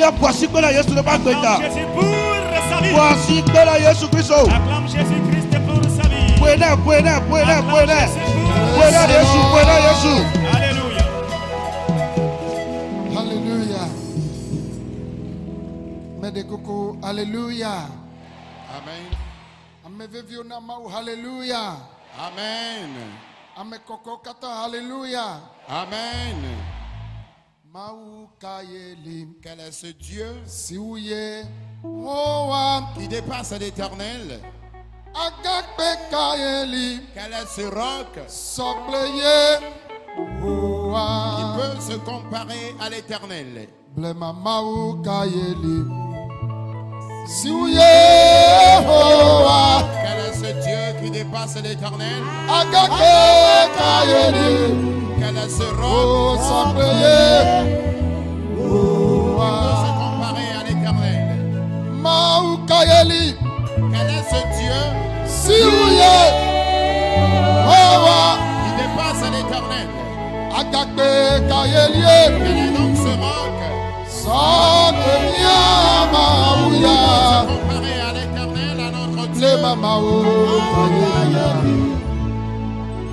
bien voici que la Jésus ne va pas Jésus pour sa vie. voici que la Jésus Christ Acclame Jésus-Christ pour sa vie. puede Jésus. Alléluia. Alléluia. Mede koko, alléluia. Amen. Ame veviona mau, alléluia. Amen. Ame koko kata, alléluia. Amen. Mau kayeli, Quel est ce Dieu siouye, oa, qui dépasse l'éternel? agape kayeli, Quel est ce roc sopleye, qui oa, peut se comparer à l'éternel? blema mau kayeli, siouye, oa, Quel est ce Dieu qui dépasse l'éternel? agape kayeli, Quel est ce oh, roc sopleye, qui peut se comparer à l'éternel? mau kayeli, Quel est ce Dieu siouye, oa, qui dépasse l'éternel? agape kayeli, Quel est donc ce roc sopleye, mauya. se comparer à l'éternel, à notre Dieu? Le mama o kayeli,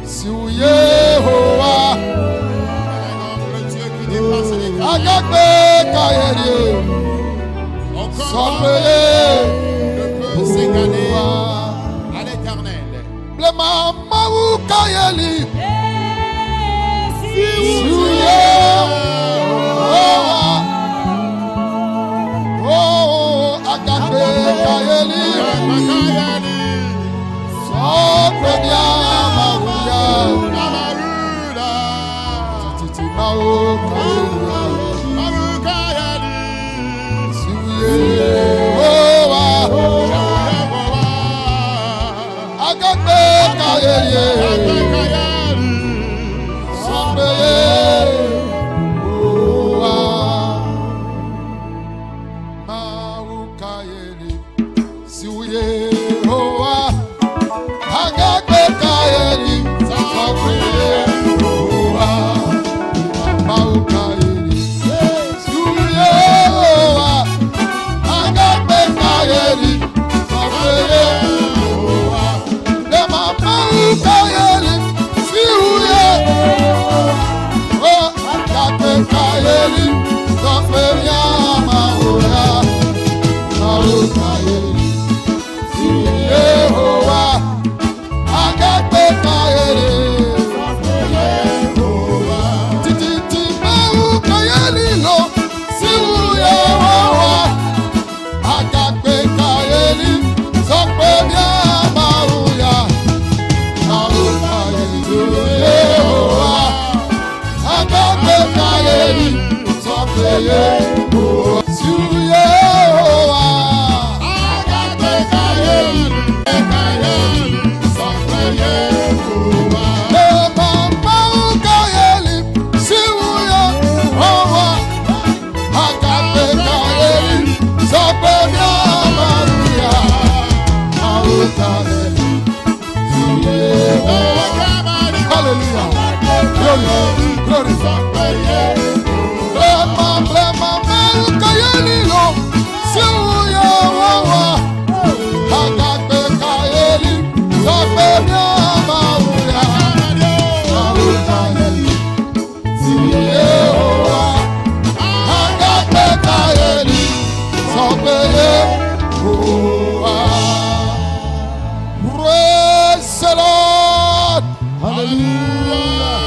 siouye, oa. Le Dieu qui dépasse l'éternel. Agape kayeli, Aucun roc sopleye, ne peut s'égaler à l'éternel. le mama o kayeli, siouye, oa. Oh, agape kayeli, sopleye, mauya. Titi mao kayeli, siouye, oa. Agape kayeli, sopleye, oa. Mau kayeli, siouye, oa. Agape kayeli, sopleye, oa. Mau kayeli, siouye, oa. Agape kayeli, sopleye, oa. Le mamau kayeli, siouye, oa. Agape kayeli, sopleye, mauya. Mau kayeli, siouye, oa. Agape kayeli, titi mau kayeli lo, siouye, oa. Agape kayeli, sopleye, mauya. Mau kayeli, siouye, oa. Agape kayeli, sopleye, oa. Siouye, oa. Agape kayeli, sopleye, oa. Le mamau kayeli, siouye, oa. Agape kayeli, sopleye, mauya. Mau kayeli, siouye, oa. Hallelujah. Glory, glory. Blema, mau kayeli lo, siouye, oa. Agape kayeli, sopleye, mauya. Mau kayeli, siouye, oa. Agape kayeli, sopleye, oa. Praise the Lord. Hallelujah.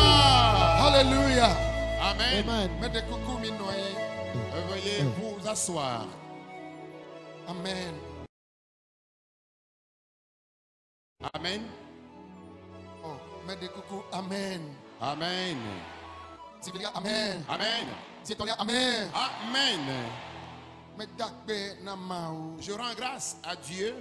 Hallelujah. Amen. Mede kuku mi noye. Veuillez vous asseoir. Amen. Amen. Oh, mede kuku, amen. Amen. Sibilia, amen. Amen. Sietolia, amen. Amen. Medakbe na mau. Je rends grâce à Dieu,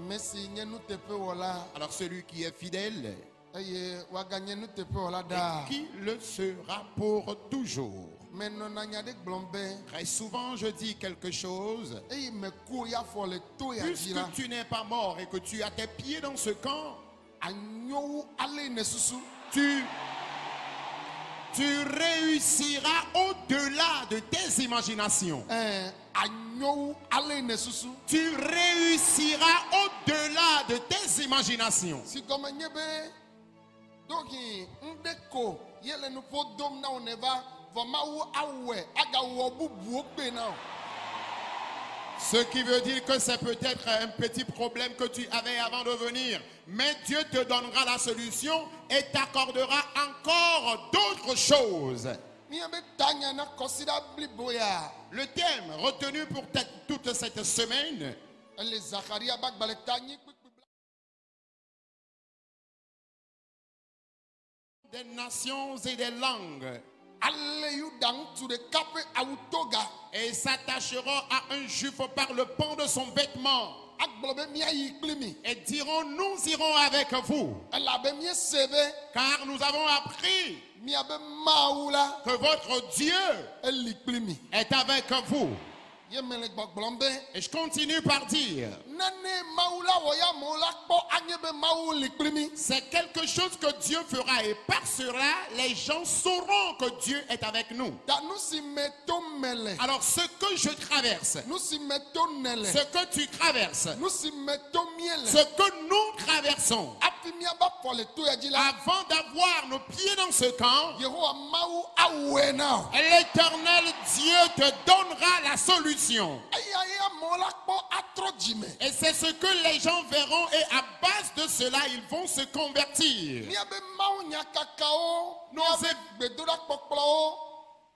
Messi nyenu tepe wala. alors celui qui est fidèle, Eye waga nyenu tepe wala da. qui le sera pour toujours. Menona nyade glombe. Très souvent, je dis quelque chose. Eye me ya fole to ya Puisque jira. tu n'es pas mort et que tu as tes pieds dans ce camp, Anyo ale ne susu. tu réussiras au-delà de tes imaginations. anyowu ale nesusu. Tu réussiras au-delà de tes imaginations. Si gɔme nye be doki ŋɖe ko yele nuƒo dom na wo ne va vɔ mawu awɔe agawɔ bubuwo gbe na o. Ce qui veut dire que c'est peut-être un petit problème que tu avais avant de venir. Mais Dieu te donnera la solution et t'accordera encore d'autres choses. Mia be tanya na kɔsida blibo ya. Le thème retenu pour toute cette semaine, Ele Zacharia bagbalẽ tanyi kpikpi bla. des nations et des langues, Ale Yuda ŋutsu ɖeka ƒe awutoga. et s'attacheront à un juif par le pan de son vêtement Agblɔ be miayi kpli mi. et diront, nous irons avec vous, Elabe miese be car nous avons appris miabe Mawu la que votre Dieu eli kpli mi. est avec vous. Ye me le gbɔgblɔm be Et je continue par dire, nane Mawu la wɔ ya amewo la kpɔ anye be Mawu li kpli mi. c'est quelque chose que Dieu fera et par cela, les gens sauront que Dieu est avec nous. Ta nu si me to me le. Alors ce que je traverse, Nu si me to ne le. ce que tu traverses, Nu si me to mie le. ce que nous traversons, Afi miaba fɔ le to ya dzi la. avant d'avoir nos pieds dans ce camp, Yehowa Mawu awɔe na o. l'Éternel Dieu te donnera la solution. Eya ye amewo la kpɔ atrɔ dzime. Et c'est ce que les gens verront et à base de cela, ils vont se convertir. Miabe Mawu nyakakawo, Non, miabe gbedoɖakpɔkplɔwo,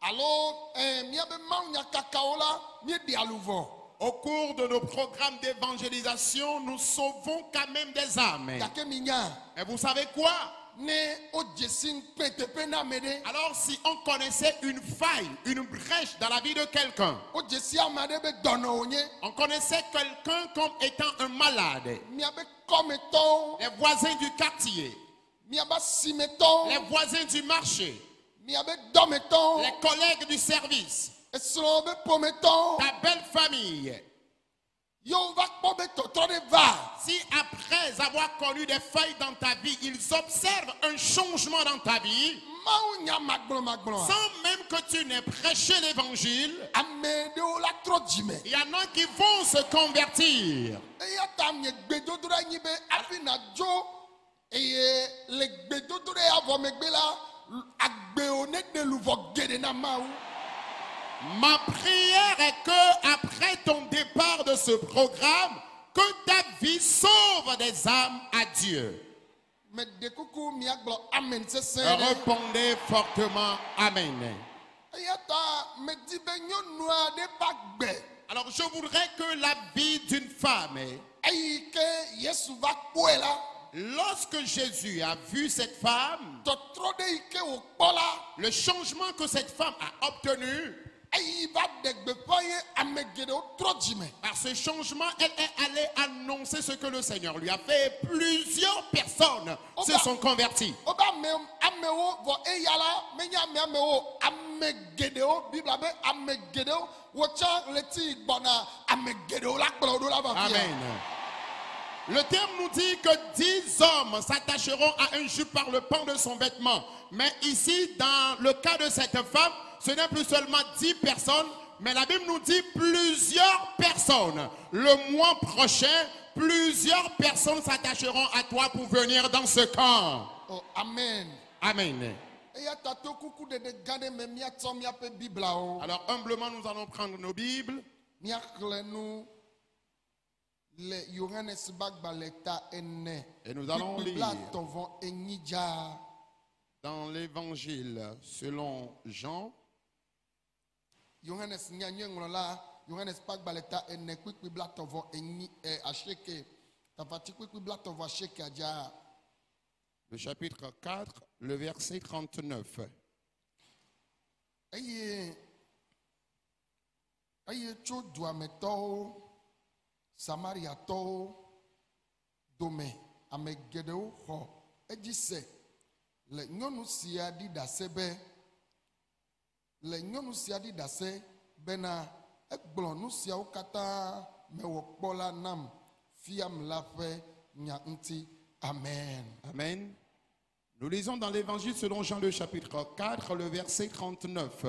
alo miabe Mawu nyakakawo la míeɖi aluvɔ. Au cours de nos programmes d'évangélisation, nous sauvons quand même des âmes. Gake mi nya, Et vous savez quoi? ne o dzesi ŋkpe teƒe na ame ɖe, Alors si on connaissait une faille, une brèche dans la vie de quelqu'un, o dzesi ame aɖe be dɔnɔ wònye, on connaissait quelqu'un comme étant un malade, miabe kɔmetɔwo, les voisins du quartier, miabe asimetɔwo, les voisins du marché, miabe dɔmetɔwo, les collègues du service, esrɔ̃wo be ƒometɔwo, ta belle famille. yewo va kpɔ be tɔtrɔ ɖe va. Si après avoir connu des failles dans ta vie, ils observent un changement dans ta vie, Mawu nya magblɔmagblɔ. sans même que tu n'aies prêché l'évangile, Ame ɖewo la trɔ dzime. il y en a qui vont se convertir. Eya ta nye gbedodoɖa nyi be hafi nadzo eye le gbedodoɖa ya vɔ megbe la agbewo ne ɖe luvɔ geɖe na Mawu. Ma prière est que après ton départ de ce programme, que ta vie sauve des âmes à Dieu. Meɖe kuku miagblɔ amen sesẽ ɖe. Répondez fortement Amen. Eya ta medi be nyɔnu aɖe va gbe Alors je voudrais que la vie d'une femme, eyi ke Yesu va kpɔe la, lorsque Jésus a vu cette femme, tɔtrɔ ɖe yi ke wòkpɔ la, le changement que cette femme a obtenu, eyi va ɖe gbeƒã ye ame geɖewo trɔ dzime. par ce changement, elle est allée annoncer ce que le Seigneur lui a fait. Et plusieurs personnes se sont converties. Wobe amewo vɔ eya la menye amewo ame geɖewo bibla be ame geɖewo wotsã le ti gbɔna ame geɖewo la kplɔ ɖo la va fia. Amen. Le terme nous dit que 10 hommes s'attacheront à un juif par le pan de son vêtement. Mais ici, dans le cas de cette femme, ce n'est plus seulement 10 personnes, mais la Bible nous dit plusieurs personnes. Le mois prochain, plusieurs personnes s'attacheront à toi pour venir dans ce camp. Oh, amen. Amen. Eya ta to kuku ɖeɖe gã ɖe me míatsɔ míaƒe biblawo Alors humblement, nous allons prendre nos Bibles. míaxlẽ nu le Yohanes ƒe agbalẽ ta ene. Et nous allons Kpikpi lire. blaetɔ̃ vɔ enyi dzaa. Dans l'évangile selon Jean, Yohanes nyanyɔŋlɔla Yohanes ƒe agbalẽ ta ene kpikpi blaetɔ̃ vɔ enyi asieke tafati kpikpi blaetɔ̃ vɔ asiekea dzaa. le chapitre 4, le verset 39. Eye tso duametɔwo Samariatɔwo dome ame geɖewo xɔ edzi se le nyɔnu sia ɖi ɖase bena egblɔ nu siawo katã mewɔ kpɔ la nam fiam la ƒe nya ŋuti. Amen. Amen. Nous lisons dans l'évangile selon Jean le chapitre 4, le verset 39.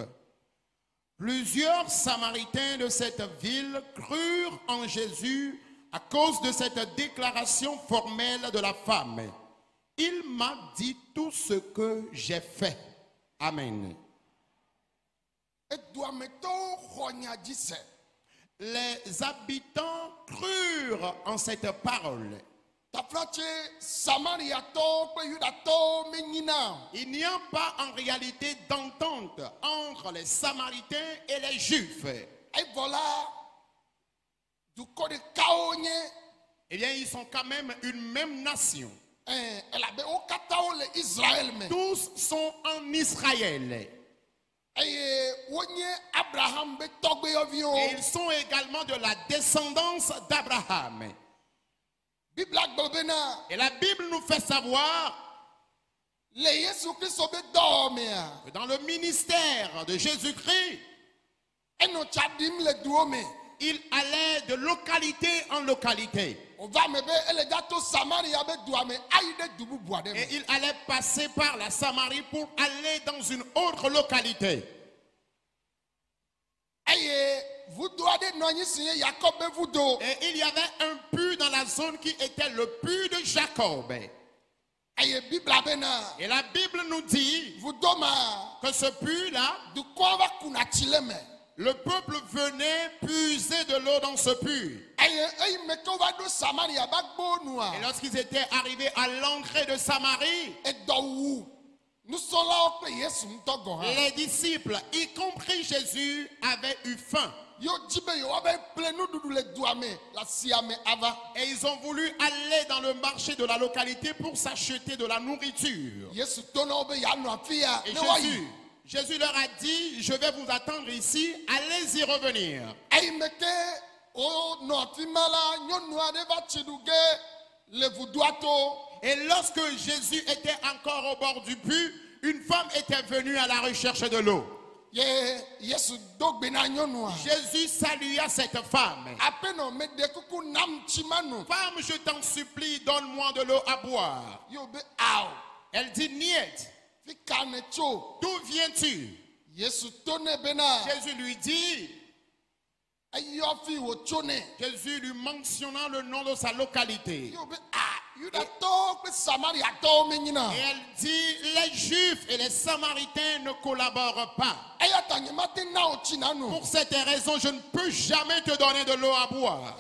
« Plusieurs Samaritains de cette ville crurent en Jésus à cause de cette déclaration formelle de la femme. Il m'a dit tout ce que j'ai fait. Amen. Les habitants crurent en cette parole. Il n'y a pas en réalité d'entente entre les Samaritains et les Juifs. Eh bien, ils sont quand même une même nation. Tous sont en Israël. Et ils sont également de la descendance d'Abraham. Et la Bible nous fait savoir que dans le ministère de Jésus-Christ, il allait de localité en localité. Et il allait passer par la Samarie pour aller dans une autre localité. Et il y avait un puits dans la zone qui était le puits de Jacob. Et la Bible nous dit que ce puits-là, le peuple venait puiser de l'eau dans ce puits. Et lorsqu'ils étaient arrivés à l'entrée de Samarie, les disciples, y compris Jésus, avaient eu faim. Et ils ont voulu aller dans le marché de la localité pour s'acheter de la nourriture. Et Jésus leur a dit, je vais vous attendre ici, allez y revenir. Et lorsque Jésus était encore au bord du puits, une femme était venue à la recherche de l'eau. Jésus salua cette femme. Femme, je t'en supplie, donne-moi de l'eau à boire. Elle dit, niet. D'où viens-tu? Jésus lui dit, Jésus lui mentionnant le nom de sa localité. Et elle dit, les Juifs et les Samaritains ne collaborent pas. Pour cette raison, je ne peux jamais te donner de l'eau à boire.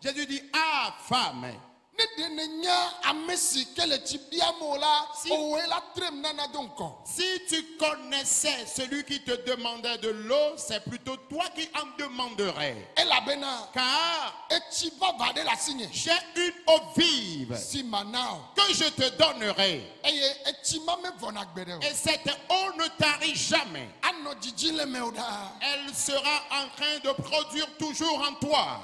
Jésus dit, ah femme, si tu connaissais celui qui te demandait de l'eau, c'est plutôt toi qui en demanderais. Car j'ai une eau vive que je te donnerai. Et cette eau ne tarit jamais. Elle sera en train de produire toujours en toi.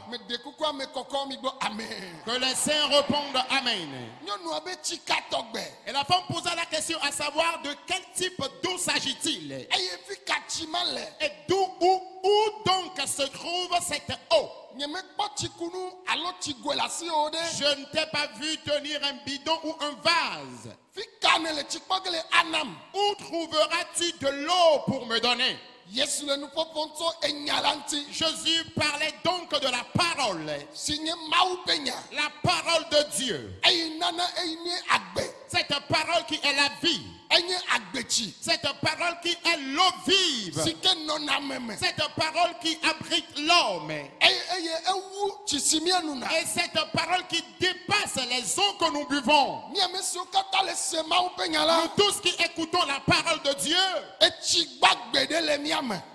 Que les saints répondent Amen. Et la femme posa la question à savoir de quel type d'eau s'agit-il. Et où donc se trouve cette eau? Je ne t'ai pas vu tenir un bidon ou un vase. Où trouveras-tu de l'eau pour me donner? Jésus parlait donc de la parole. La parole de Dieu. Cette parole qui est la vie. Cette parole qui est l'eau vive. Cette parole qui abrite l'homme. Et cette parole qui dépasse les eaux que nous buvons. Nous tous qui écoutons la parole de Dieu,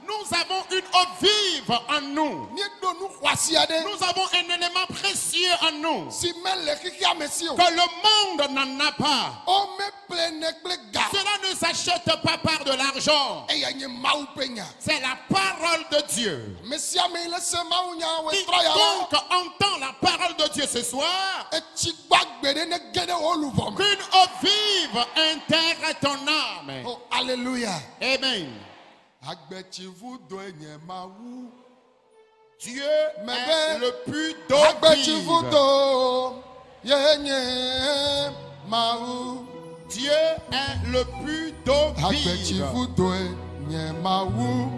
nous avons une eau vive en nous. Nous avons un élément précieux en nous que le monde n'en a pas. Cela ne s'achète pas par de l'argent. C'est la parole de Dieu. Quiconque entend la parole de Dieu ce soir, qu'une eau vive intègre ton âme. Oh, alléluia. Amen. Dieu est le puits d'eau vive. Dieu est le puits d'eau vive. Enye mawu.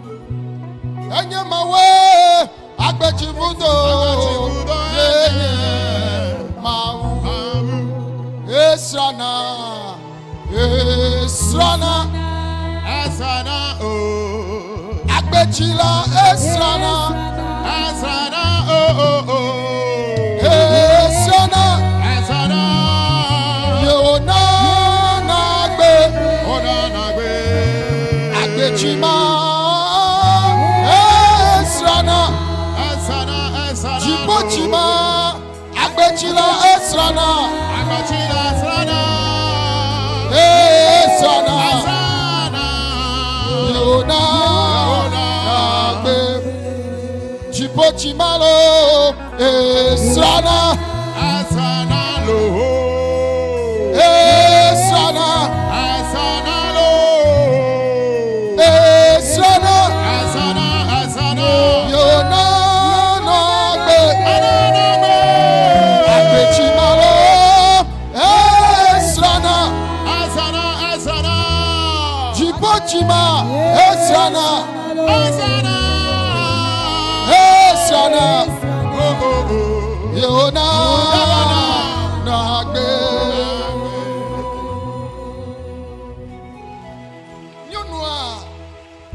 Enye mawe. Agbechivudo. Enye mawu. Esrana. Esrana. Asana, oh. Agbechila Esrana. Asana, oh, oh, oh. Esrana. Asana. Yona nagbe. Ona nagbe. Agbechima. Esrana. Asana, asana. Jibochima. Agbechila Esrana. Agachila asana. Esrana. Asana. Yona nagbe. Jibochima lo. Esrana. Asana lo. Esrana. Asana lo. Esrana. Asana, asana. Yona nagbe. Ananagbe. Agbechimalo. Esrana. Asana, asana. Jibochima. Esrana. Asana. Esrana. Oh, oh, oh. Yona nagbe. Nyonua.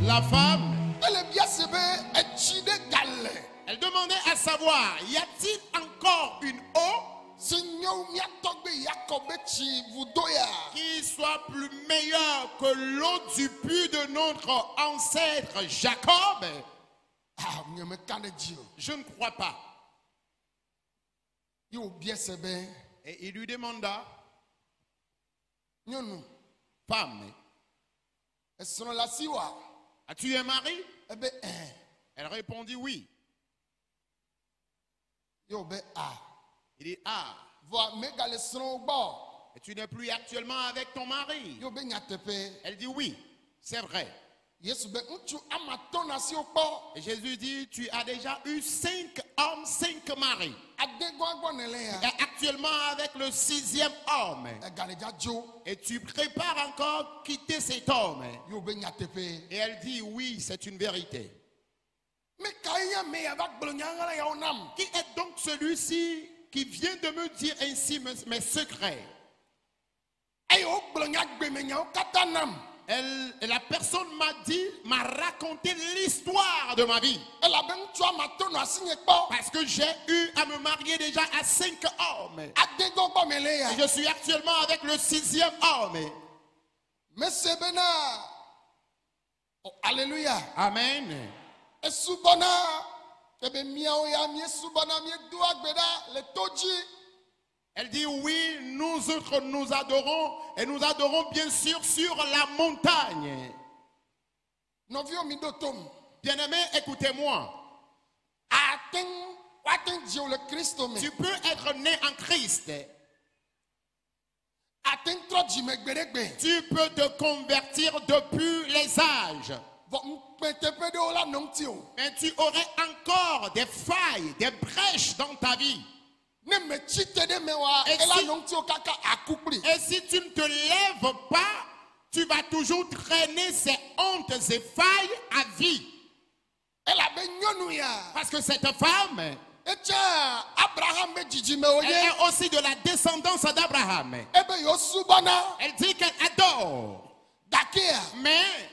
La femme, Elle est bien sebe. Echide gale. elle demandait à savoir, y a-t-il encore une eau Seigneur miatogbe Yakobe chi vudoya. qui soit plus meilleure que l'eau du puits de notre ancêtre Jacob? Ah, me kane Dieu. Je ne crois pas. Yo bien sebe. Et il lui demanda, Nyonu. femme, Esron la siwa. as-tu un mari? Ebe Elle répondit oui. Yo be ah. Il dit, ah, Voa mega le sron bo. et tu n'es plus actuellement avec ton mari? Yo be nyatepe. Elle dit oui, c'est vrai. Yesu be unchu amatona si okpo. Et Jésus dit, tu as déjà eu 5 hommes, 5 maris. Adegwagwo nele Et ya. actuellement avec le 6e homme. Egaleja jo. Et tu prépares encore quitter cet homme. Yo be nyatepe. Et elle dit, oui, c'est une vérité. Me kaya me ya va glonyangala ya onam. Qui est donc celui-ci qui vient de me dire ainsi mes secrets? Ayo glonyagbe me nya katanam. La personne m'a raconté l'histoire de ma vie. Elle a ben tu amatono asinye kpo. Parce que j'ai eu à me marier déjà à 5 hommes. Adegwagwo mele ya. Et je suis actuellement avec le 6e homme. Me sebena. Oh, alléluia. Amen. Esubona. Ebe miao ya mi esubona mi do agbeda le toji. Elle dit oui, nous autres nous adorons et nous adorons bien sûr sur la montagne. Novio mi do tom. Bien-aimé, écoutez-moi. Aten waten Dieu le Christ me. Tu peux être né en Christ. Aten tro jimegberegbe. Tu peux te convertir depuis les âges. Vo mpetepe de ola nongti o. Mais tu aurais encore des failles, des brèches dans ta vie. Ne me chite de mewa Et ela si- nongti o kaka akupri. Et si tu ne te lèves pas, tu vas toujours traîner ces hontes et failles à vie. Ela be nyonu ya. Parce que cette femme, Echa Abraham be jijime oye. elle est aussi de la descendance d'Abraham. Ebe yo subana. Elle dit qu'elle adore. Dakia. Mais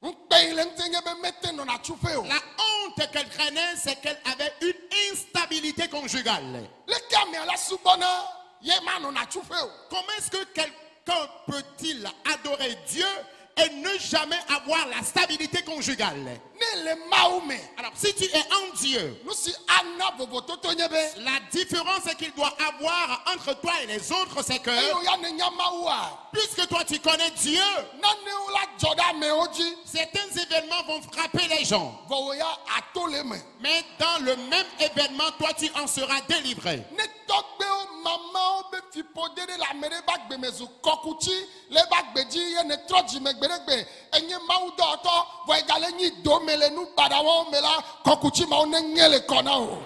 Mpe ile mtenye be mette no na chufe o. la honte qu'elle traînait, c'est qu'elle avait une instabilité conjugale. Le kame ala subana. Ye mano na chufe o. Comment est-ce que quelqu'un peut-il adorer Dieu et ne jamais avoir la stabilité conjugale? Ne le maume. Alors, si tu es en Dieu, Nous si anna bobo toto nyebe. la différence qu'il doit avoir entre toi et les autres, c'est que Eyo ya ne nyamawa. puisque toi tu connais Dieu, Nane ola joda me oji. certains événements vont frapper les gens. Vo ya atole me. Mais dans le même événement, toi tu en seras délivré. Ne togbe o mama o be fipode de la mere bagbe mezu kokuchi le bagbe ji ye ne troji megberegbe enye mawu do to vo egale nyi do mele nu badawo mela kokuchi ma o ne nyele kona o.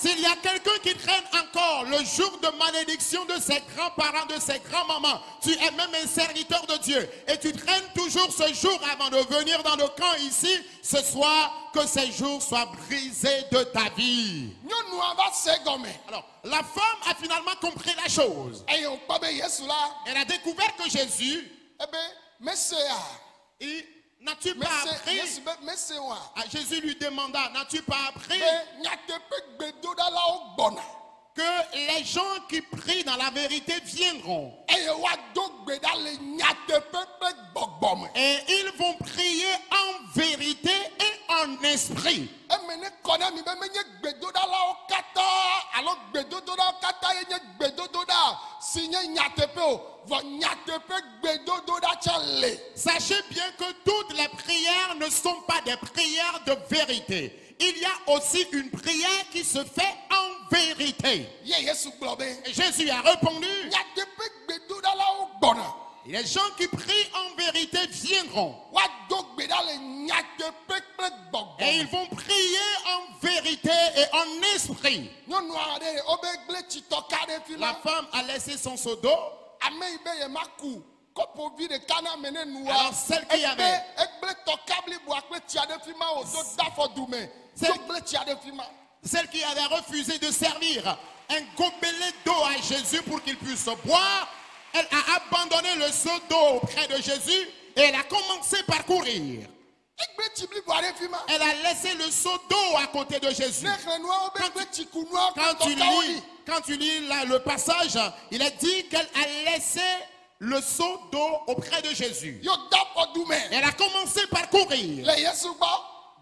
S'il y a quelqu'un qui traîne encore le jour de malédiction de ses grands-parents, de ses grands-mamans, tu es même un serviteur de Dieu et tu traînes toujours ce jour avant de venir dans le camp ici, ce soir, que ces jours soient brisés de ta vie. nyɔnu va se gɔme Alors, la femme a finalement compris la chose. eye wòkpɔ be Yesu la Elle a découvert que Jésus, ebe mesea n'as-tu pas mese appris? Yesu be mese wa Ah, Jésus lui demanda, n'as-tu pas appris be nyateƒe gbedoɖalawo gbɔna que les gens qui prient dans la vérité viendront eye woado gbe ɖa le nyateƒe ƒe gbɔgbɔ me. et ils vont prier en vérité et en esprit. Eme ne kɔ na mi be menye gbedoɖalawo katã alo gbedodoɖawo katã ye nye gbedodoɖa si nye nyateƒe o vɔ nyateƒe gbedodoɖa tsã le. Sachez bien que toutes les prières ne sont pas des prières de vérité. Il y a aussi une prière qui se fait en vérité. Ye Yesu gblɔ be Et Jésus a répondu, nyateƒe gbedoɖalawo gbɔna les gens qui prient en vérité viendront woado gbe ɖa le nyateƒe kple gbɔgbɔ et ils me. vont prier en vérité et en esprit. Nyɔnu aɖe wobe gble tsitɔ ka ɖe fi La ma femme a laissé son seau d'eau. ame yi be ye ma ku kɔpovi ɖeka na ame ne nua Alors, celle qui avait- egble tɔka bliboa kple tsia ɖe fi ma wòdo da afɔ dume Celle- do gble tsia ɖe fi ma. Celle qui avait refusé de servir un gobelet d'eau à Jésus pour qu'il puisse boire, elle a abandonné le seau d'eau auprès de Jésus et elle a commencé par courir. Egble tsi bliboa ɖe fi ma. Elle a laissé le seau d'eau à côté de Jésus. Ne xlẽ nua wobe Quand gble tsikunuawo kple Quand tu tɔkawo lis, li. quand tu lis là, le passage, il est dit qu'elle a laissé le seau d'eau auprès de Jésus. Yo da afɔ dume Elle a commencé par courir. le Yesu gbɔ.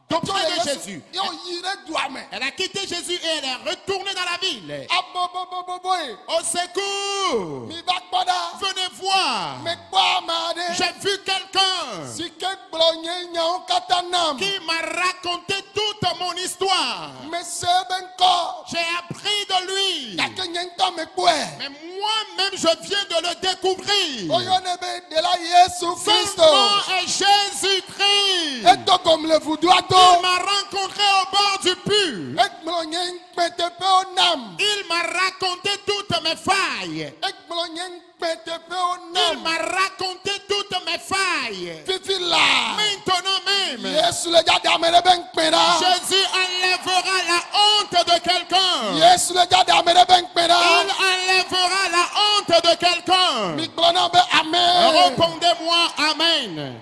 Auprès Tso le de Yesu- Jésus. Yo yi ɖe dua me. Elle a quitté Jésus et elle est retournée dans la ville. Aboboboboboe. Au secours! Mi va kpɔ ɖa. Venez voir! Me kpɔ ame aɖe. J'ai vu quelqu'un Si ke gblɔ nye nyawo katã nam. qui m'a raconté toute mon histoire. Me se be ŋkɔ. J'ai appris de lui. Gake nye ŋutɔ me kpɔe. Mais moi-même, je viens de le découvrir. Woyɔnɛ be ɖela Yesu Son Kristo. nom est Jésus-Christ. Edo gɔme le vodua Il to. m'a rencontré au bord du puits. Egblɔ nye ŋkpɛteƒewo nam. Il m'a raconté toutes mes failles. Egblɔ nye ŋkpɛteƒewo Il nam. m'a raconté toutes mes failles. Fifi la. Maintenant même, Yesu le dzade ame ɖe be ŋkpɛ ɖa. Jésus enlèvera la honte de quelqu'un. Yesu le dzade ame ɖe be ŋkpɛ Il ɖa. enlèvera la honte de quelqu'un. Mi gblɔ na be amen. Répondez-moi Amen.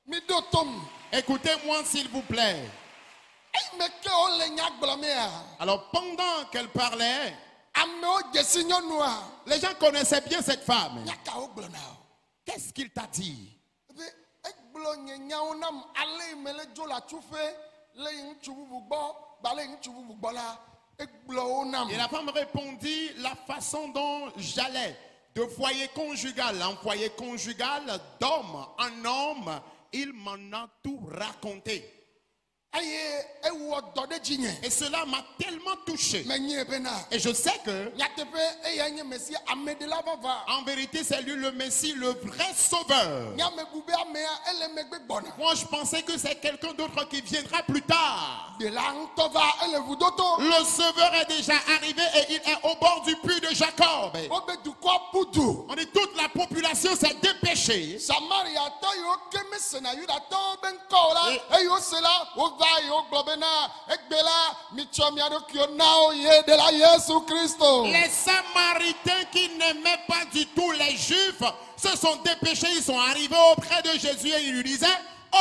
Mi do tom. Écoutez-moi s'il vous plaît. Eme ke wole nya gblɔ mea. Alors pendant qu'elle parlait, Amewo dze si nyɔnua. les gens connaissaient bien cette femme. Nya kawo gblɔna o. Qu'est-ce qu'il t'a dit? Be egblɔ nye nyawo nam ale yi me le dzo le atsuƒe le yi ŋutsu bubu gbɔ gba le yi ŋutsu bubu gbɔ la egblɔ wo nam. Et la femme répondit la façon dont j'allais de foyer conjugal en foyer conjugal, d'homme en homme, il m'en a tout raconté. Eye ewɔ dɔ ɖe dzinye. Et cela m'a tellement touché. Menye bena. Et je sais que, Nyateƒe eya nye Mesia ameɖela vava. en vérité, c'est lui le Messie, le vrai sauveur. Nyamebu be amea ele megbe gbɔna. Moi, je pensais que c'est quelqu'un d'autre qui viendra plus tard. Ɖela ŋutɔ va ele vudoto. Le sauveur est déjà arrivé et il est au bord du puits de Jacob. Wobe dukɔ pudu. On dit toute la population s'est dépêchée. Samariatɔ yiwo ke mesena Yudatɔwo be ŋkɔ o la eye wose la wova yi wogblɔ bena egbe la mitsɔ mia ɖokuiwo na wo ye ɖela Yesu Kristo. Les Samaritains qui n'aimaient pas du tout les Juifs se sont dépêchés, ils sont arrivés auprès de Jésus et ils lui disaient,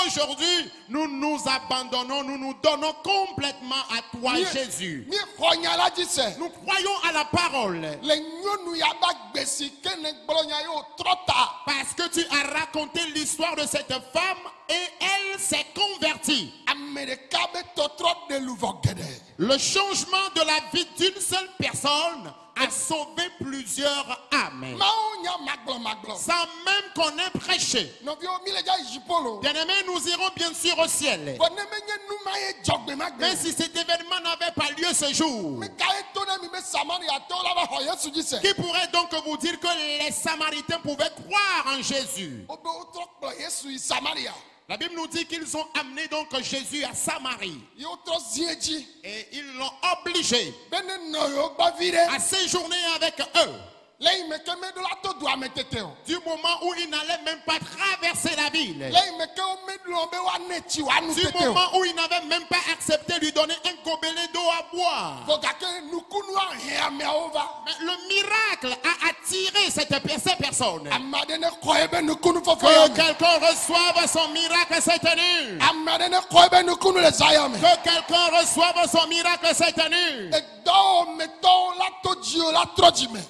aujourd'hui, nous nous abandonnons, nous nous donnons complètement à toi, Jésus. Mi xɔ nya la dzi se. Nous croyons à la parole Le nyɔnu ya ba gbe si ke ne gblɔ nya ye wotrɔ ta. parce que tu as raconté l'histoire de cette femme et elle s'est convertie. Ame ɖeka be tɔtrɔ ɖe luvɔ geɖe. Le changement de la vie d'une seule personne a sauvé plusieurs âmes. Mawu nya magblɔ. Sans même qu'on ait prêché. Nɔviwo mi le dza yi polo. Bien-aimés, nous irons bien sûr au ciel. Bɔn ne menye nu ma ye dzɔgbe ma Mais gbe. si cet événement n'avait pas lieu ce jour, Mi ka ye to ne mi be Samariatɔwo la va xɔ Yesu dzi se. qui pourrait donc vous dire que les Samaritains pouvaient croire en Jésus? Wobe wotrɔ kplɔ Yesu yi Samaria. La Bible nous dit qu'ils ont amené donc Jésus à Samarie Yotro ziedji. et ils l'ont obligé Bene no yo bavire. à séjourner avec eux. Lẹ́yìn mẹ́kẹ́ mẹ́dọ́lá tó du àmẹ́tẹ́tẹ́ o. Du moment où ils n'allaient même pas traverser la ville. Lẹ́yìn mẹ́kẹ́ ó mẹ́dọ́lá bẹ́ wà nẹ́tì wà nù Du tẹ́tẹ́ o. moment où ils n'avaient même pas accepté de lui donner un gobelet d'eau à boire. Fọ̀gàkẹ́ nukunu ahẹ́ àmẹ́ ova. Mais le miracle a attiré ces personnes. Amade ne kọ́ ebe nukunu fọ́fọ́ Que yà mẹ́. quelqu'un reçoive son miracle cette nuit. Amade ne kọ́ ebe nukunu le zayà mẹ́. Que quelqu'un reçoive son miracle cette nuit. Ẹ̀dọ́ mẹ́tọ́ látó jí o látọ́ jí mẹ́.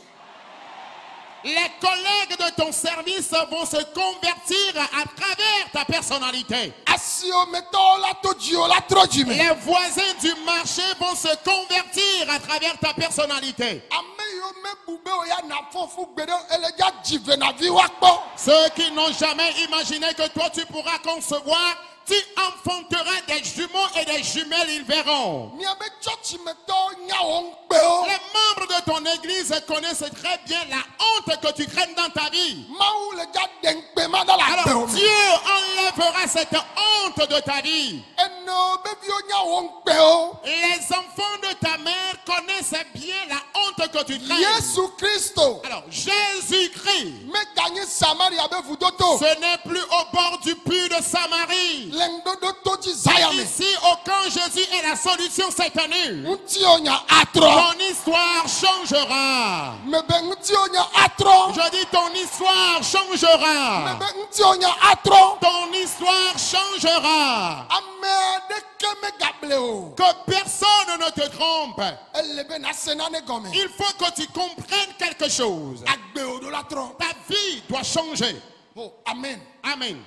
Les collègues de ton service vont se convertir à travers ta personnalité. Asi o mẹ́tọ́ látó jí o látọ́ jí mẹ́. Les voisins du marché vont se convertir à travers ta personnalité. Ame yi o mẹ́ bube o ya na fọ́ fún gbẹdẹ ẹlẹ́jà jìvẹ̀ nàbí wa kpọ́. Ceux qui n'ont jamais imaginé que toi tu pourras concevoir, tu enfanteras des jumeaux et des jumelles, ils verront. Ní abẹ́ chọ́ọ̀chì mẹ́tọ́ nya o ń gbé o. Les membres de ton église connaissent très bien la honte que tu traînes dans ta vie. Mawu le dza dẹ̀ ń gbé má dá la gbé o Alors mẹ́. Dieu enlèvera cette honte de ta vie. Ẹnà bẹ́bí o nya o ń gbé o. Les enfants de ta mère connaissent bien la honte que tu traînes. Yesu Kristo. Alors Jésus-Christ, Mẹ́gànyé Samari abẹ́ vudoto. ce n'est plus au bord du puits de Samarie. Lẹ́ngdodo tó jí zaya mẹ́. Ici, au camp Jésus est la solution cette nuit. Ŋutí o nya atrọ. Ton histoire changera. Mẹ̀bẹ̀ ŋutí o nya atrọ. Je dis ton histoire changera. Mẹ̀bẹ̀ ŋutí o nya atrọ. Ton histoire changera. Ame aɖeke megable o. Que personne ne te trompe. Ele be na se nane gɔme. Il faut que tu comprennes quelque chose. Agbe o do la trɔ. Ta vie doit changer. Oh, amen. Amen.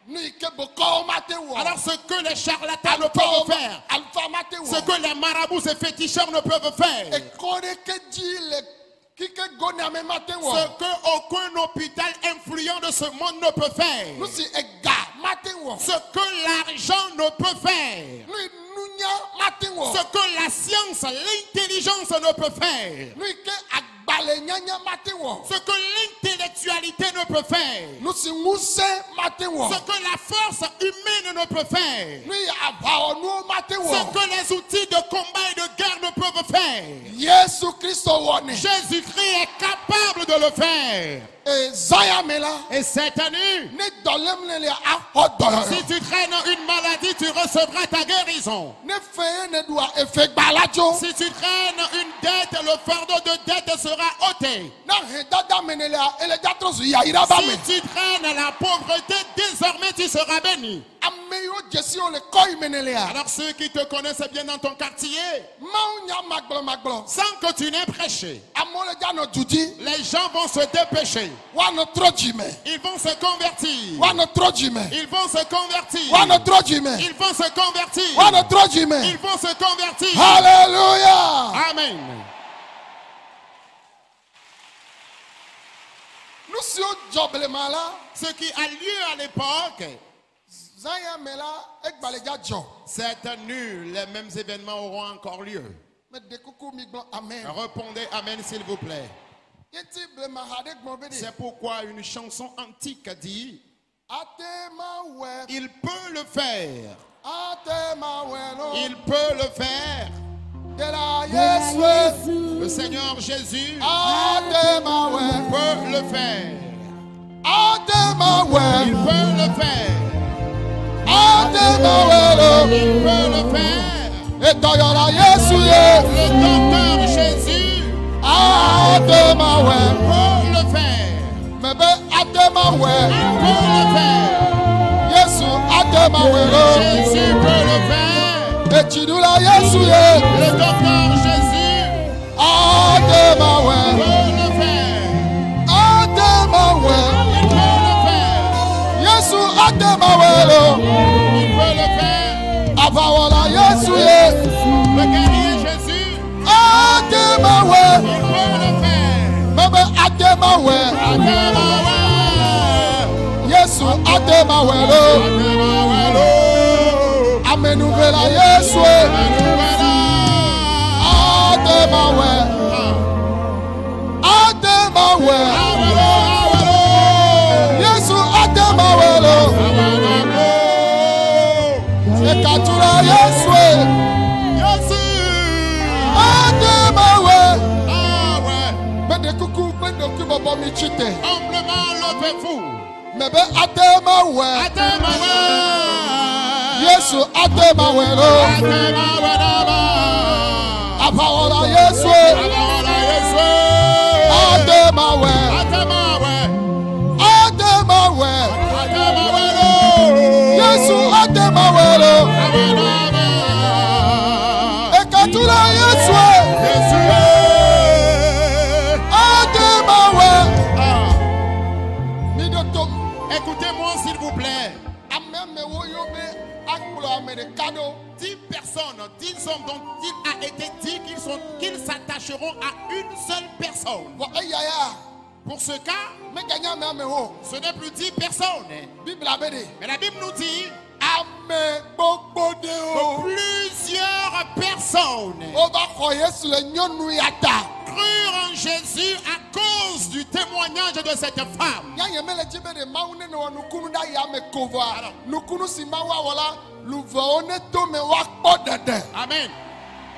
Nu yi ke bokɔwo ma te wɔ. Alors ce que les charlatans ne peuvent faire, Alifa ma te ce wɔ. que les marabouts et féticheurs ne peuvent faire, Ekɔ ɖeke dzi le kike goniame ma te ce wɔ. qu'aucun hôpital influent de ce monde ne peut faire, Nu si ega ma te wɔ. ce que l'argent ne peut faire, Nu yi nunya ma te wɔ. ce que la science, l'intelligence ne peut faire, Nu yi ke agbalẽ nyanya ma te wɔ. ce que l'intellectualité ne peut faire, Nu si ŋusẽ ma te wɔ. ce que la force humaine ne peut faire, Nu yi aʋawɔnuwo ma te ce wɔ. que les outils de combat et de guerre ne peuvent faire. Yesu Kristo wɔnɛ. Jésus-Christ est capable de le faire. Zaya me la. Et cette nuit, Ne dɔlem le le axɔ dɔyɔyɔ. si tu traînes une maladie, tu recevras ta guérison. Ne fɛn ye ne doa efe gbala dzo. Si tu traînes une dette, le fardeau de dette sera ôté. Na he dada me ne lea ele dza trɔ zu yayira ba me. Si tu traînes la pauvreté, désormais tu seras béni. Ame yiwo dzesi wo le kɔ yi me ne lea. Alors ceux qui te connaissent bien dans ton quartier, Mawu nya magblɔ. sans que tu n'aies prêché, Amewo le dza nɔ du dzi. les gens vont se dépêcher. Woanɔ trɔ dzi me. Ils vont se convertir. Woanɔ trɔ dzi me. Ils vont se convertir. Woanɔ trɔ dzi me. Ils vont se convertir. Woanɔ trɔ dzi me. Ils vont se convertir. Hallelujah. Amen. Nu siwo dzɔ blema la. Ce qui a lieu à l'époque, Zaya me la egbalẽ dza dzɔ. cette nuit, les mêmes événements auront encore lieu. Me de kuku mi gblɔ amen. Répondez Amen s'il vous plaît. Yeti blema ha ɖe gbɔ be de. C'est pourquoi une chanson antique dit, Ate ma wɛ. il peut le faire. Ate ma wɛ lo. Il peut le faire. De la Yesu. Le Seigneur Jésus Ate ma wɛ. peut le faire. Ate ma Il wɛ. peut le faire. Ate ma wɛ lo. Il peut le faire. Etɔyɔra Yesu ye. Le docteur Jésus Ate ma wɛ. peut le faire. Mɛ be ate ma Il wɛ. peut le faire. Yesu ate ma wɛ lo. Jésus peut le faire. Etsidula Yesu ye. Le docteur Jésus Ate ma wɛ. peut le faire. Ate ma wɛ. Il peut le faire. Yesu ate ma wɛ lo. Il peut le faire. Aʋawɔla Yesu ye. Le guerrier Jésus, Ate ma il wɛ. peut le faire. Mɛ be ate ma wɛ. Adamawa, Yesu ate ma wɛ lo. Adamawelo, Amenuvela Yesu ye. Adamawela. Ate ma wɛ. Ate ma wɛ. Awelo, awelo, Yesu ate ma wɛ lo. awelo. Ekatura Yeswe. Ademawe. Ah ouais. Bende kuku bende kubobo mi chite. Humblement levez-vous. Mebe ademawe. Ademawe. Yesu ademawe lo. Ademawe daba. Apawola Yeswe. Abawola Yeswe. Ademawe. Ademawe. Ademawe. Ademawe lo. Yesu ademawe lo. Ademawe. Ekatura Yeswe. Yeswe. Ademawe. Ah. Midotom. Écoutez-moi s'il vous plaît. Ameme woyobe akplo americano. 10 personnes, 10 hommes dont il a été dit qu'ils s'attacheront à une seule personne. Bo eyaya. Pour ce cas, Me ganya me ame ho. ce n'est plus 10 personnes. Bible abede. Mais la Bible nous dit Ame gbogbo de o. plusieurs personnes O ba kọ Yesu le nyɔnu ya ta. crurent en Jésus à cause du témoignage de cette femme. Nya yeme le jibe de mawu ne no nukunu da ya me kova. Nukunu si mawu awala luvo ne to me wa kpɔ dede. Amen.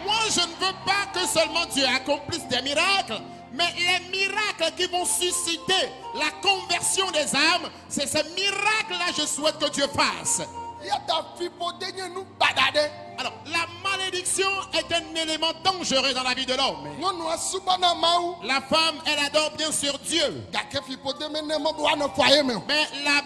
Moi, je ne veux pas que seulement Dieu accomplisse des miracles, mais les miracles qui vont susciter la conversion des âmes, c'est ces miracles-là que je souhaite que Dieu fasse. Ya ta fipo de nye nu badade. Alors, la malédiction est un élément dangereux dans la vie de l'homme. Nyɔnu asuba na mawu. La femme, elle adore bien sûr Dieu, Gake fipo de me ne mo bo anɔ foyer me. mais la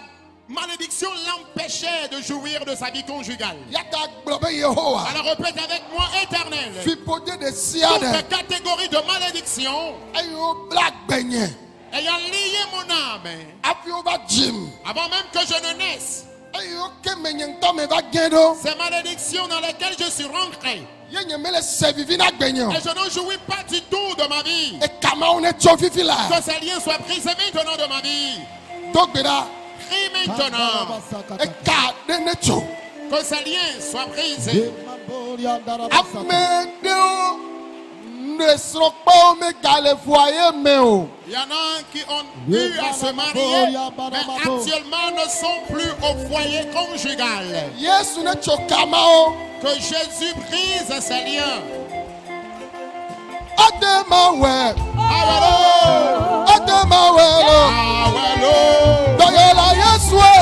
malédiction l'empêchait de jouir de sa vie conjugale. Ya ta gblɔ be Yehowa. Alors répète avec moi, Éternel, Fipo de sia toute de. catégorie de malédiction Eye o bla gbenye. ayant lié mon âme, Afi o ba jim. avant même que je ne naisse, Eye o ke me nye ŋutɔ me va gẽ ɖo. ces malédictions dans lesquelles je suis rentré, Ye nye me le se vivi na gbenye o. et je ne jouis pas du tout de ma vie, Ekamawo ne tso fifi la. que ces liens soient brisés maintenant de ma vie. Do gbe ɖa. Crie maintenant, Eka ɖe ne tso. que ces liens soient brisés. Ame ɖewo ne srɔ̃kpewo megale foyer me o. Il y en a qui ont eu à se marier, mais actuellement ne sont plus au foyer conjugal. Yesu ne tso kamawo. Que Jésus brise ces liens. Ademawe. Awelo, Ademawe lo. awelo, Dɔyɔla Yesue.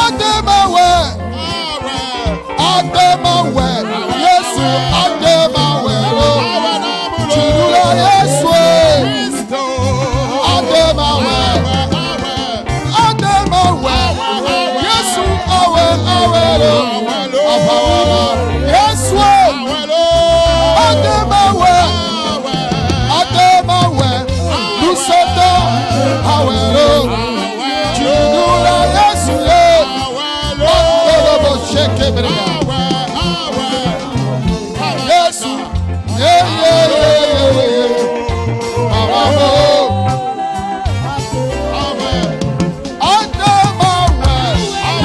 Ademawe. awe, Ademawe. Yesu Ademawe lo. awenabulo, Tsidula Yesue. Christo, Ademawe. Ademawe. Yesu awe awe lo. Abawala. Yesue. awelo, Ademawe. awe, Ademawe. Lusoto awe lo. Tsidula Yesu ye. awelo, Olobo sheke brega. Yesu. Yeah, yeah, yeah, yeah, yeah. Ababo. Ademawe.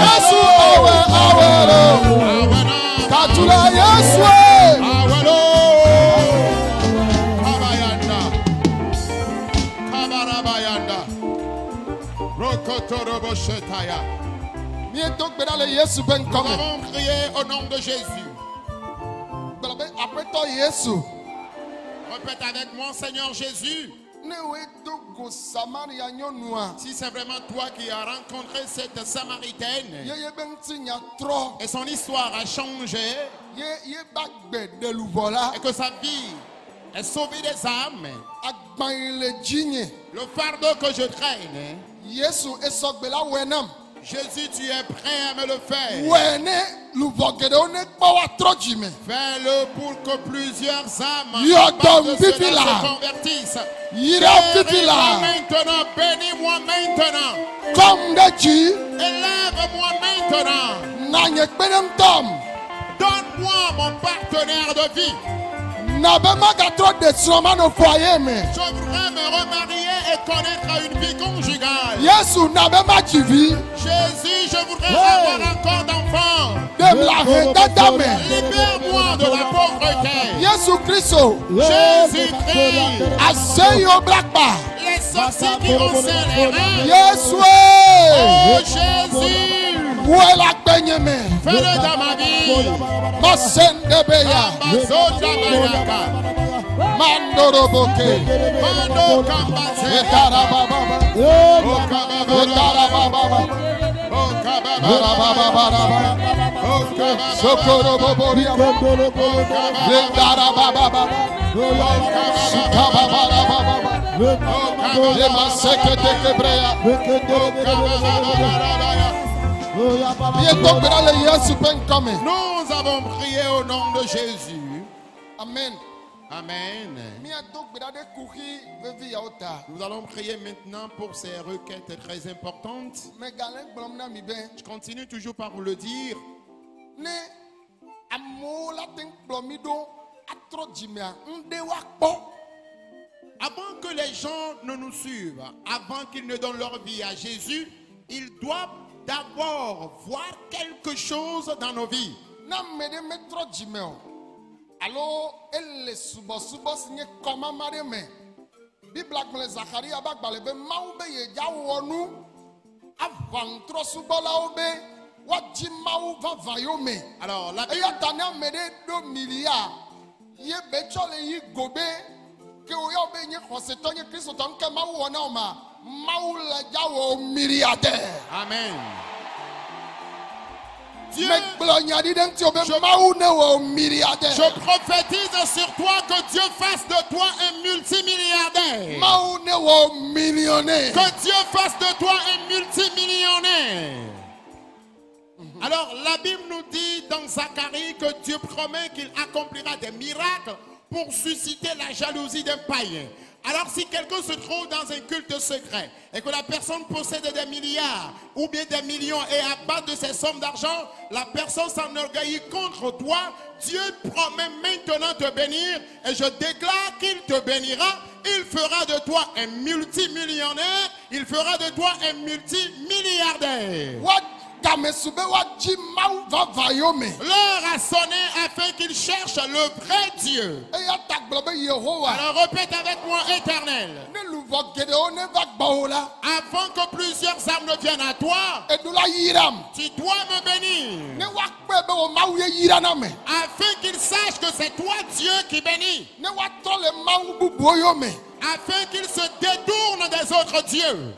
Yesu awe awe lo. Katula Yesu. Mieto gbeda le Yesu be Nous nkɔme. avons crié au nom de Jésus. Gbela be aƒetɔ Yesu. Répète avec moi, Seigneur Jésus. Ne wo do go Samaria nyɔnua. Si c'est vraiment toi qui as rencontré cette Samaritaine Yeye be ŋuti nya trɔ. et son histoire a changé Ye ba gbe de luvɔ la. et que sa vie est sauvée des âmes, Agbanyi le dzinye. le fardeau que je traîne, Yesu esɔgbe la wɔe nam. Jésus, tu es prêt à me le faire. Wɔe ne luvɔ geɖewo ne kpɔ wa trɔ dzime. Fais-le pour que plusieurs âmes Yo, à part de Dom cela Fifi là. se convertissent. Yira fifi Guéris-moi la. maintenant, bénis-moi maintenant, Kɔm ɖe dzi. élève-moi maintenant, Na nye kpeɖeŋutɔm. donne-moi mon partenaire de vie. Na be magatrɔ de srɔ̃ma no foyer me. Je voudrais me remarier et connaître une vie conjugale. Yesu na be ma dzi vi. Jésus, je voudrais avoir encore d'enfants. Dem la he dada me. Libère-moi de la pauvreté. Yesu Kristo. Jésus-Christ, Aseyo blakpa. les sorciers qui ont serré les reins. Yesu. Oh Jésus, Wela Benyame, Fais-le dans ma vie. Masendebeya, Ambazoja Bayaka. Mandoroboke, Mando Kambase. Ekarababa, Ekarababa, Sokoroboboria, Ekarababa, Sikababarababa, Emaseketekebreya. Bientôt, le Yesu peut coming. Nous avons prié au nom de Jésus. Amen. Amen. Bientôt, Nous allons prier maintenant pour ces requêtes très importantes. Je continue toujours par vous le dire. Avant que les gens ne nous suivent, avant qu'ils ne donnent leur vie à Jésus, ils doivent d'abord voir quelque chose dans nos vies. Alors, elle est subo signé comme un marème. Bible avec Zacharie abagbalé be maube ye jawonu avantro subola obe waji mau va vayome. Alors, la Bible tana mede do milia ye bechole yi gobe ke o yo be nye khoseto nye Kristo ton ke mau wona o ma mau la jawo miriate. Amen. Dieu, Je prophétise sur toi que Dieu fasse de toi un multimilliardaire. Que Dieu fasse de toi un multimillionnaire. Alors la Bible nous dit dans Zacharie que Dieu promet qu'il accomplira des miracles pour susciter la jalousie d'un païen. Alors si quelqu'un se trouve dans un culte secret et que la personne possède des milliards ou bien des millions et abat de ces sommes d'argent, la personne s'enorgueillit contre toi, Dieu promet maintenant de te bénir et je déclare qu'il te bénira. Il fera de toi un multimillionnaire, il fera de toi un multimilliardaire. L'heure a sonné afin qu'il cherche le vrai Dieu. Alors répète avec moi, Éternel. Avant que plusieurs âmes ne viennent à toi, tu dois me bénir. Afin qu'ils sachent que c'est toi Dieu qui bénit. Afin qu'ils se détournent des autres dieux.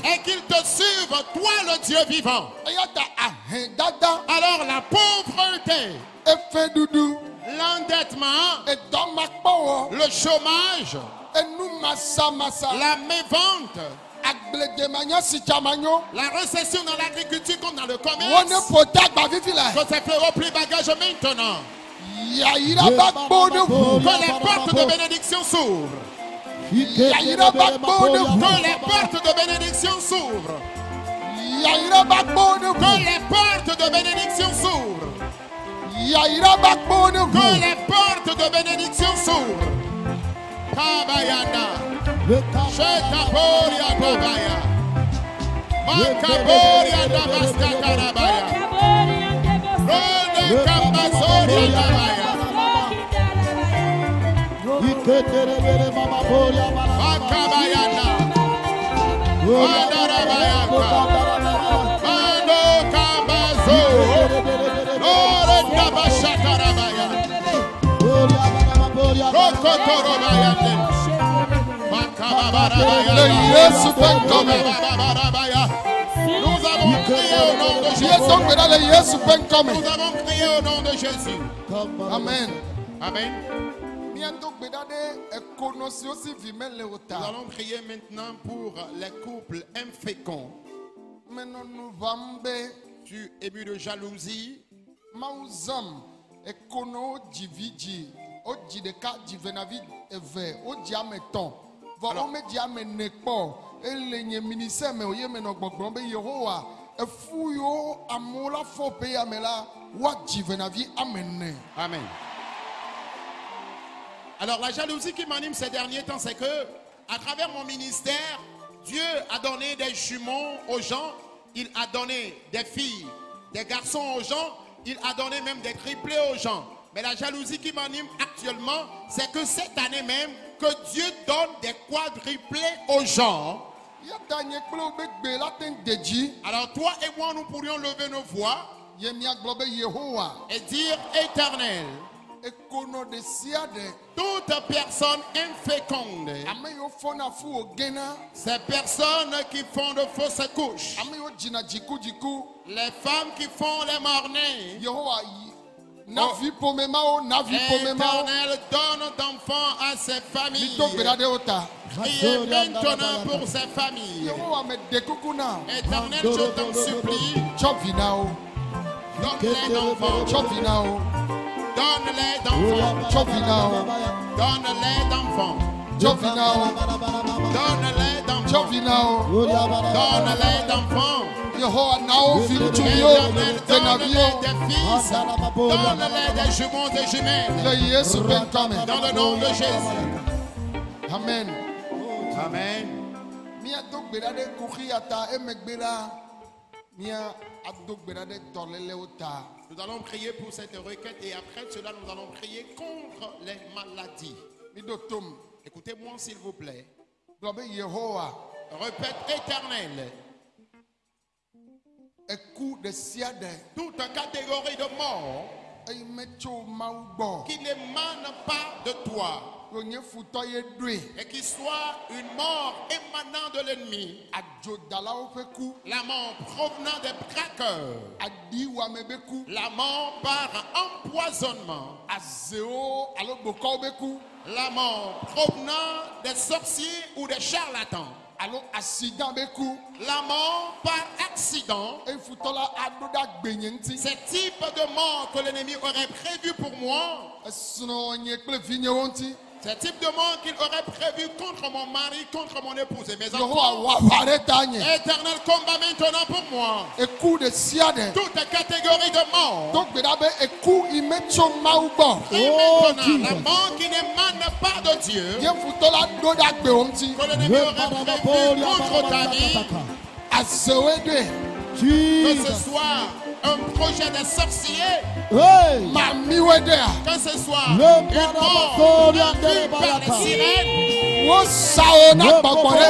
Et qu'ils te suivent, toi le Dieu vivant. Alors la pauvreté, l'endettement, le chômage, la mévente, la récession dans l'agriculture comme dans le commerce, que c'est fait au plus bagage maintenant. Que les portes de bénédiction s'ouvrent. Que les portes de bénédiction s'ouvrent. Que les portes de bénédiction s'ouvrent. Que les portes de bénédiction s'ouvrent. Kabayana. Shetaboria Babaya. Makaboria Dabaska Karabaya. Rode Kambazoria Babaya. Makabayana. Mandarabayaka. Mando Kambazo. Rode Dabashakarabaya. Rokotorobaya. Makababarabaya. Nous avons prié au nom de Jésus. Nous avons prié au nom de Jésus. Amen. Amen. Nous allons prier maintenant pour les couples inféconds. Tu es ému de jalousie. Amen. Alors la jalousie qui m'anime ces derniers temps, c'est que à travers mon ministère, Dieu a donné des jumeaux aux gens, il a donné des filles, des garçons aux gens, il a donné même des triplés aux gens. Mais la jalousie qui m'anime actuellement, c'est que cette année même, que Dieu donne des quadruplés aux gens. Yata nye kple wobe gbe la te ŋu de dzi. Alors toi et moi, nous pourrions lever nos voix Ye miagblɔ be Yehowa. et dire Éternel, Ekono de sia de. toute personne inféconde, Ame yiwo fɔna fu wo gena. ces personnes qui font de fausses couches, Ame yiwo dzina dziku. les femmes qui font les mornings, Yehowa yi. Navi pomemawo, navi pomemawo. Éternel, donne d'enfants à ces familles. Mito gbe ɖa ɖe wo ta. Priez maintenant pour ces familles. Yehowa me de kuku na. Éternel, je t'en supplie, Tsɔ vi na wo. donne-les d'enfants, Tsɔ vi na wo. donne-les d'enfants, Tsɔ vi na wo. donne-les d'enfants, Tsɔ vi na wo. donne-les Tsɔ d'enfants, vi na wo. donne-les d'enfants. Yehowa na wo vi ŋutsuviwo, Éternel, venaviwo. donne-les des fils, donne-les des jumeaux et jumelles. Le Yesu ƒe ŋkɔme. Dans le nom de Jésus. Amen. Amen. Míado gbe ɖa ɖe kuxia ta emegbe la. Mía ado gbe ɖa ɖe dɔlélewo ta. Nous allons prier pour cette requête et après cela, nous allons prier contre les maladies. Miɖo tom. Écoutez-moi s'il vous plaît. Gblɔ be Yehowa. Répète Éternel. Eku de sia de. Toute catégorie de mort Eyi metso Mawu gbɔ. qui n'émane pas de toi Wònye futɔ ye ɖoe. et qui soit une mort émanant de l'ennemi, Adzodalawo ƒe ku. la mort provenant des braqueurs, Adiwame be ku. la mort par empoisonnement, Azewo alo gbokɔwo be ku. la mort provenant des sorciers ou des charlatans, Alo accident be ku. la mort par accident. Eyi futɔ la aɖo ɖe agbenye ŋuti. Ce type de mort que l'ennemi aurait prévu pour moi, Esrɔ̃ nye kple vinyewo ŋuti. ce type de mort qu'il aurait prévu contre mon mari, contre mon épouse et mes Yehowa enfants, wɔ aʋa ɖe ta nye. Éternel, combat maintenant pour moi. Eku de sia de. Toute catégorie de mort. Do gbe ɖa be eku yi metso Mawu gbɔ. Et maintenant, la mort qui n'émane pas de Dieu, Ye futɔ la ɖo ɖe agbewo ŋuti. que l'ennemi aurait prévu contre ta vie, Azewoe ɖoe. que ce soit un projet de sorcier, Mamiwoe ɖoea. que ce soit une mort vue par les sirènes, Wosa wo na gbɔgbɔ ɖe.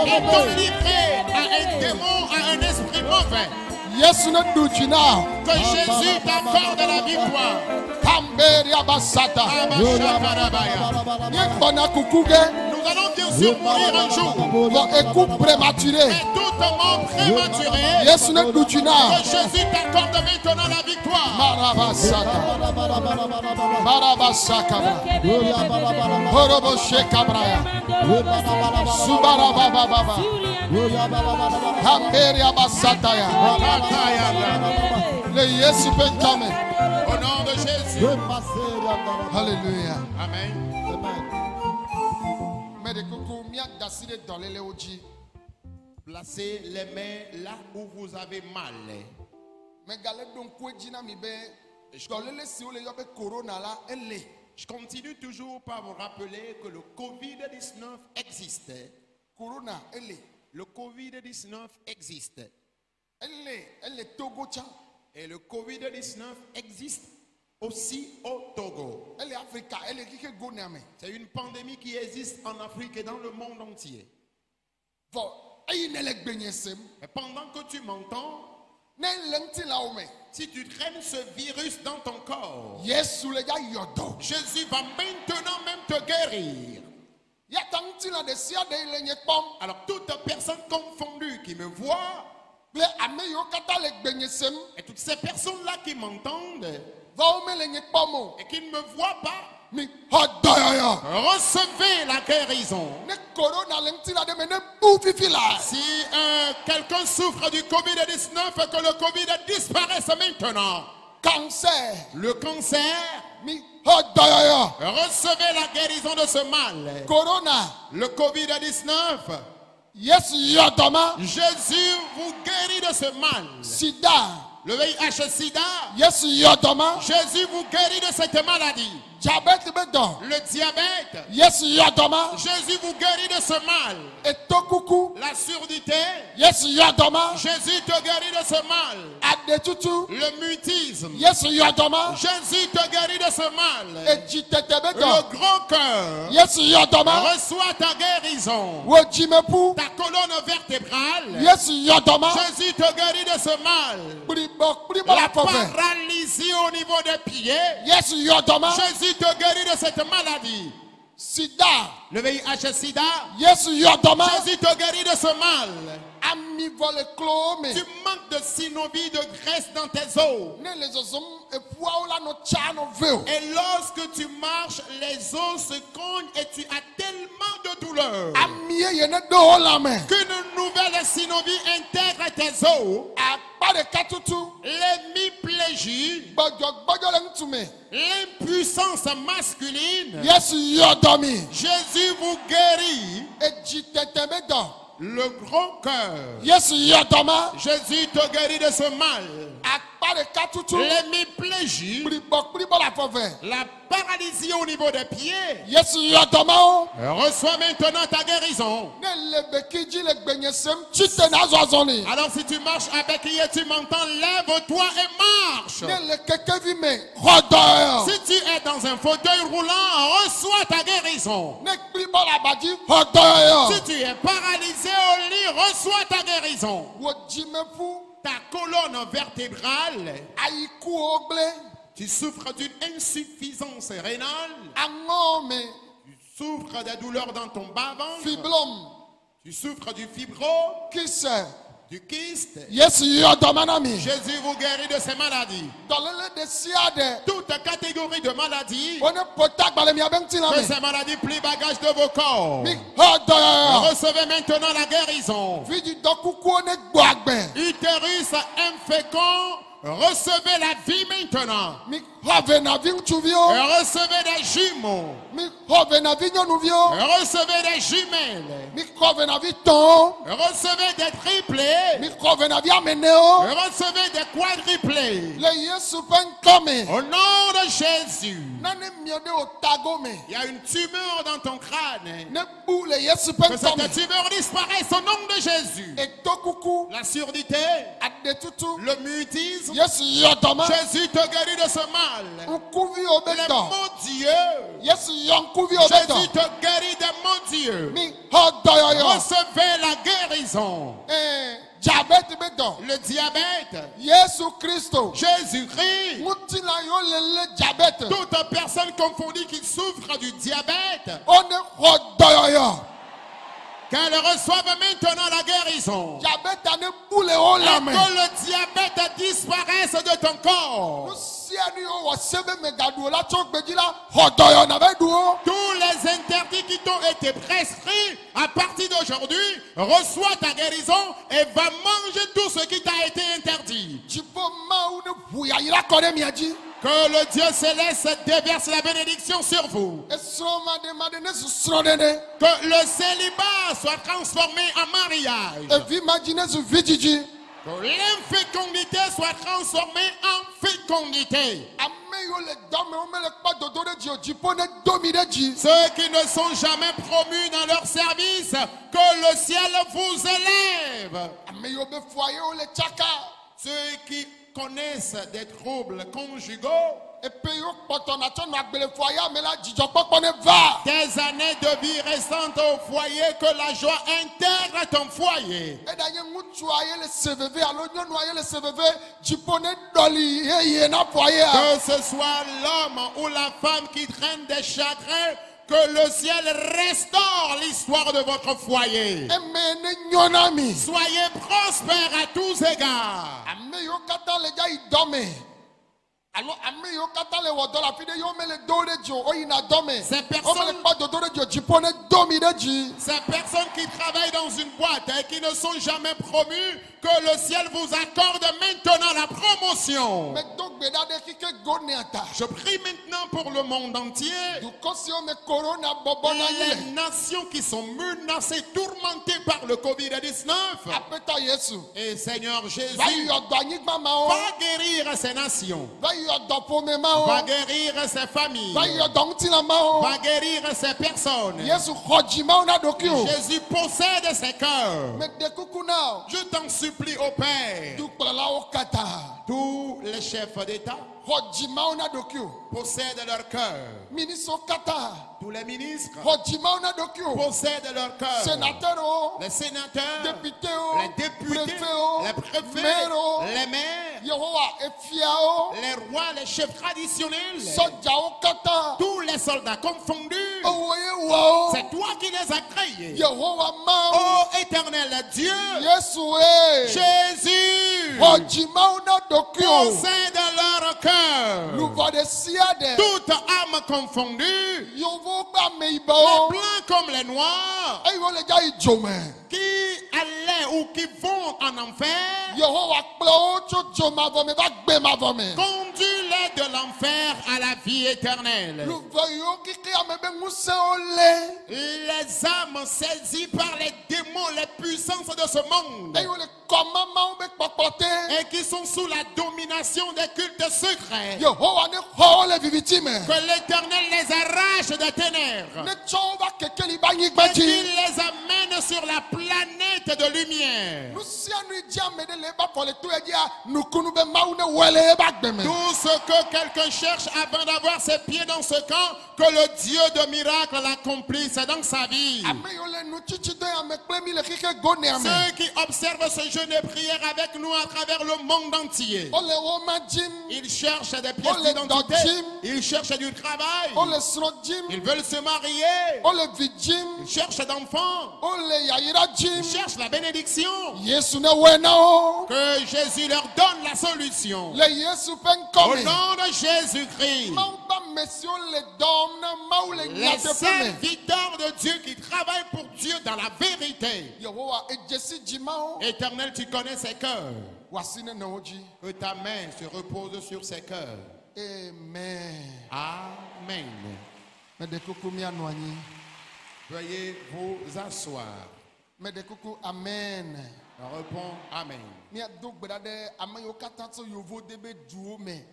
et délivré à un démon, à un esprit mauvais. Yesu ne ɖu dzi na. Que Jésus t'accorde la victoire. Kamberia basata. Abashakarabaya. Nye gbɔna kuku ge. Nous allons bien sûr mourir un jour. Vɔ eku prématuré. Et toute mort prématurée, Yesu ne ɖu dzi na. que Jésus t'accorde maintenant la victoire. Marabasata. Marabasakabra. Horobo shekabraya. Subarabababa. Kamberia basataya. Le Yesu ƒe ŋkɔme. Au nom de Jésus. Alléluia. Amen. Mɛ de kuku míada asi ɖe dɔlélewo dzi. Placez les mains là où vous avez mal. Megale ɖo ŋku edzi na mi be dɔléle siwo le yɔ be corona la ele. Je continue toujours par vous rappeler que le Covid-19 existe. Corona ele. Le Covid-19 existe. Elle Togo tsa. Et le Covid-19 existe aussi au Togo. Elle Africa. Elle kike go neame. C'est une pandémie qui existe en Afrique et dans le monde entier. Vɔ eyi ne le gbenye sem. Mais pendant que tu m'entends, Ne le ŋuti la wo me. si tu traînes ce virus dans ton corps, Yesu le ya yɔdɔ. Jésus va maintenant même te guérir. Yata ŋuti la de sia de le nye kpɔm. Alors toute personne confondue qui me voit, Kple ame yiwo katã le gbenye sem. et toutes ces personnes-là qui m'entendent Vɔ wo me le nye kpɔm o. et qui ne me voient pas, Mi xɔ dɔyɔyɔ. recevez la guérison. Ne corona le ŋuti la de me ne bu fifi la. Si quelqu'un souffre du Covid-19, que le Covid disparaisse maintenant. Cancer. Le cancer, Mi xɔ dɔyɔyɔ. recevez la guérison de ce mal. Corona. Le Covid-19, Yesu yɔdɔma. Jésus vous guérit de ce mal. Sida. Le VIH-Sida, Yesu yɔdɔma. Jésus vous guérit de cette maladie. diabète bɛ dɔn. Le diabète, Yesu yɔ dɔ ma. Jésus vous guérit de ce mal. Etokuku. La surdité, Yesu yɔ dɔ ma. Jésus te guérit de ce mal. Adetutu. Le mutisme, Yesu yɔ dɔ ma. Jésus te guérit de ce mal. Edzitete bɛ Le dɔn. grand cœur, Yesu yɔ dɔ ma. reçois ta guérison. Wo dzimepu. Ta colonne vertébrale, Yesu yɔ dɔ ma. Jésus te guérit de ce mal. Kpiribɔ La la kɔfɛ. paralysie au niveau des pieds, Yesu yɔ dɔ ma. Jésus te guérit de cette maladie. Sida. Le VIH sida, Yesu yɔ dɔ ma. Jésus te guérit de ce mal. Amivɔle klo me. Tu manques de synovie, de graisse dans tes os. Ne le zɔzɔm eƒuawo la nɔ tsa nɔ ve o. Et lorsque tu marches, les os se cognent et tu as tellement de douleur Ami ye ne do wo la me. qu'une nouvelle synovie intègre tes os. Akpa ɖeka tutu. L'hémiplégie, Gbɔdzɔgbɔdzɔ le ŋutu me. l'impuissance masculine, Yesu yɔ dɔ mi. Jésus vous guérit. Edzitete bɛ dɔn. Le grand cœur, Yesu yɔ dɔ ma. Jésus te guérit de ce mal. Akpa ɖeka tutu. L'hémiplégie, Kpiribɔ la fɔfɛ. la paralysie au niveau des pieds. Yesu yɔ dɔ ma o. Reçois maintenant ta guérison. Ne le bekidzi le gbenye sem tsite na zɔzɔ ni. Alors si tu marches avec qui et tu m'entends, lève-toi et marche. Ne le kekevi me xɔ dɔ Si tu es dans un fauteuil roulant, reçois ta guérison. ne kpiribɔ la badzi xɔ dɔ Si tu es paralysé au lit, reçois ta guérison. wo dzimeƒu Ta colonne vertébrale, ayikuwo gblẽ tu souffres d'une insuffisance rénale, aŋɔ me tu souffres des douleurs dans ton bas-ventre, fiblom tu souffres du fibro, kisɛ du kyste. Yesu yɔ dɔ ma na mi. Jésus vous guérit de ces maladies. Dɔléle de sia ɖe Toute catégorie de maladies, wo ne pota gbalẽ mia be ŋuti la que me ces maladies plient bagage de vos corps. mi xɔ dɔ Recevez maintenant la guérison. vidzidɔ kukuwo ne gbɔ agbe Utérus infécond, recevez la vie maintenant. mi xɔ venavi ŋutsuviwo Recevez des jumeaux. mi xɔ venavi nyɔnuviwo Recevez des jumelles. mi xɔ venavi tɔwo Recevez des triplés. mi xɔ venavi amenewo Recevez des quadruplés. le Yesu ƒe ŋkɔ me. Au nom de Jésus. Nane miɔ ɖe wo tago me. Il y a une tumeur dans ton crâne. Ne bu le Yesu ƒe Que ŋkɔ me. cette tumeur disparaisse au nom de Jésus. Eto kuku, La surdité, aɖetutu, le mutisme, Yesu yɔ dɔ ma. Jésus te guérit de ce mal. Ŋkuviwo be Les dɔ. mots Dieu, Yesu yɔ ŋkuviwo be Jésus dɔ. te guérit des mots Dieu. Mi xɔ dɔyɔyɔ. Recevez la guérison. Diabète be dɔ. Le diabète, Yesu Kristo. Jésus-Christ, Ŋutilã yiwo le lé diabète. toute personne confondue qui souffre du diabète, Wo ne xɔ dɔyɔyɔ. qu'elle reçoive maintenant la guérison. Diabète ne bu le wo Et lãme. que le diabète disparaisse de ton Nu corps. sia nu yiwo wɔ se be megaɖu o la tso gbedzi la xɔ dɔyɔ na be ɖu wo. Tous les interdits qui t'ont été prescrits à partir d'aujourd'hui, reçois ta guérison et va manger tout ce qui t'a été interdit. Dziƒo Mawu ne ʋu yayra kɔ ɖe mia dzi. Que le Dieu céleste déverse la bénédiction sur vous. Esrɔ̃ maɖemaɖe ne zu srɔ̃ɖeɖe. Que le célibat soit transformé en mariage. Evi madzi ne zu vidzidzi. Que l'infécondité soit transformée en fécondité. Ame yiwo le dɔ me womele kpɔ dodo ɖe dzi o, dziƒo ne do mi ɖe dzi. Ceux qui ne sont jamais promus dans leur service, que le ciel vous élève. Ame yiwo be foyewo le tsaka. Ceux qui connaissent des troubles conjugaux, Epe yiwo kpɔtɔna tsɔ nɔ agbe le foyea me la dzidzɔkpɔkpɔ ne va. des années de vie restantes au foyer, que la joie intègre ton foyer. Eɖa nye ŋutsua ye le seveve alo nyɔnua ye le seveve, dziƒo ne ɖɔli eye na foyea. Que ce soit l'homme ou la femme qui traîne des chagrins, que le ciel restaure l'histoire de votre foyer. Eme ne nyɔ na mi. Soyez prospères à tous égards. Ame yiwo katã le dza yi dɔ me. Alo ame yiwo katã le wɔ dɔ le afi ɖe yiwo mele do ɖe dzi o, woyina dɔ me. Ces personnes- Womele kpɔ dodo ɖe dzi o, dziƒo ne do mi ɖe dzi. Ces personnes qui travaillent dans une boîte et qui ne sont jamais promues, que le ciel vous accorde maintenant la promotion. Medo gbe ɖa ɖe kike go nea ta. Je prie maintenant pour le monde entier. Dukɔ siwo me corona bɔbɔ na yi Les le. nations qui sont menacées, tourmentées par le Covid-19. Aƒetɔ Yesu. Et Seigneur Va Jésus, yi yɔ dɔ anyigba mawo. va guérir ces nations. Va yi yɔ dɔ ƒomema va wo. guérir ces familles, Va yɔ dɔ ŋutilama wo. va guérir ces personnes. Yesu xɔ dzimawo na ɖokui o. Jésus possède ces cœurs. Meɖe kuku na o. Je t'en supplie, ô Père, Dukplɔlawo katã. tous les chefs d'État Xɔ dzimawo na ɖokui o. possèdent leur cœur. Ministrewo katã. Tous les ministres Xɔ dzimawo na ɖokui o. possèdent leur cœur. Sénateurs, Les sénateurs, députés, les députés, préfets, les préfets, maires, les maires, Yehowa efiawo, les rois, les chefs traditionnels, sɔdzawo katã. tous les soldats confondus. Owoye wɔwo. C'est toi qui les as créés. Yehowa Mawu. Ô éternel Dieu, Yesu e. Jésus, Xɔ dzimawo na ɖokui o. possède leur cœur. Luvɔ ɖe sia ɖe. Toute âme confondue, Yevu kple les ameyibɔwo. blancs comme les noirs, Eye wole dza yi dzome. qui allaient ou qui vont en enfer, Yehowa kplɔ wo tso dzomavɔ me va gbemavɔ me. conduis-les de l'enfer à la vie éternelle. Luvɔ yiwo keke ame be ŋusẽwo lé. Les âmes saisies par les démons, les puissances de ce monde, Eye wole kɔmamawo be kpɔkpɔ te. et qui sont sous la domination des cultes secrets, Yehowa ne xɔ wo le viviti me. que l'Éternel les arrache des ténèbres Ne tsɔ wo va kekeli ba anyigba et qu'il dzi. les amène sur la planète de lumière. Nu sia nu yi dzi ame ɖe le eba fɔ le to ya dzia nukunu be Mawu ne wɔe le eba gbe me. Tout ce que quelqu'un cherche avant d'avoir ses pieds dans ce camp, que le Dieu de miracle l'accomplisse dans sa vie. Ame yiwo le nu tsitsi do ame kple mi le xexe gonea me. Ceux qui observent ce jeûne et prière avec nous à travers le monde entier, Wole wo ma dzim. ils cherchent des pièces Oh, les d'identité, dodgim. ils cherchent du travail, Wole srɔ̃ dzim. ils veulent se marier, Wole vi dzim. ils cherchent d'enfants, Wole yayira ils dzim. cherchent la bénédiction. Yesu ne wɔe na wo. Que Jésus leur donne la solution. Le Yesu ƒe Au ŋkɔ me. nom de Jésus-Christ, Mawu ƒe ame siwo le dɔm na Mawu le les nyateƒe me. serviteurs de Dieu qui travaillent pour Dieu dans la vérité. Yehowa edzesi dzimawo. Éternel, tu connais ces cœurs. Wasi ne wo dzi. Que ta main se repose sur ces cœurs. Amen. Amen. Meɖe kuku mianɔ anyi. Veuillez vous asseoir. Meɖe kuku amen. Réponds Amen. Míado gbe ɖa ɖe ame yiwo katã tso yovo de be duwo me,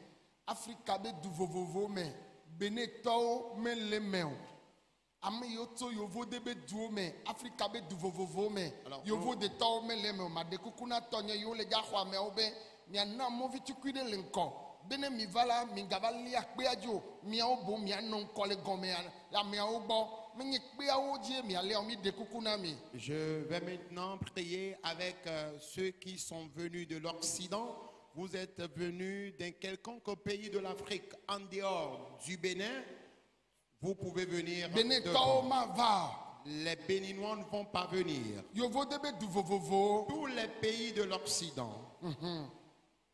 Afrika be du vovovowo me, Benetɔwo mele me o. Ame yiwo tso yovo de be duwo me, Afrika be du vovovowo me, Alors, yovo de tɔwo mele me o. Maɖe kuku na tɔnye yiwo le dza xɔ ameawo be miana mɔvitukui ɖe le ŋkɔ. Be ne mi va la migava li akpea dzi o. Miawo boŋ mianɔ ŋkɔ le gɔmea le ameawo gbɔ. Menye kpeawo dzi mialia mi ɖe kuku na mi. Je vais maintenant prier avec ceux qui sont venus de l'Occident. Vous êtes venus d'un quelconque pays de l'Afrique en dehors du Bénin. Vous pouvez venir Benetɔwo devant. ma va. Les Béninois ne vont pas venir. Yovo de be du vovovowo. Tous les pays de l'Occident,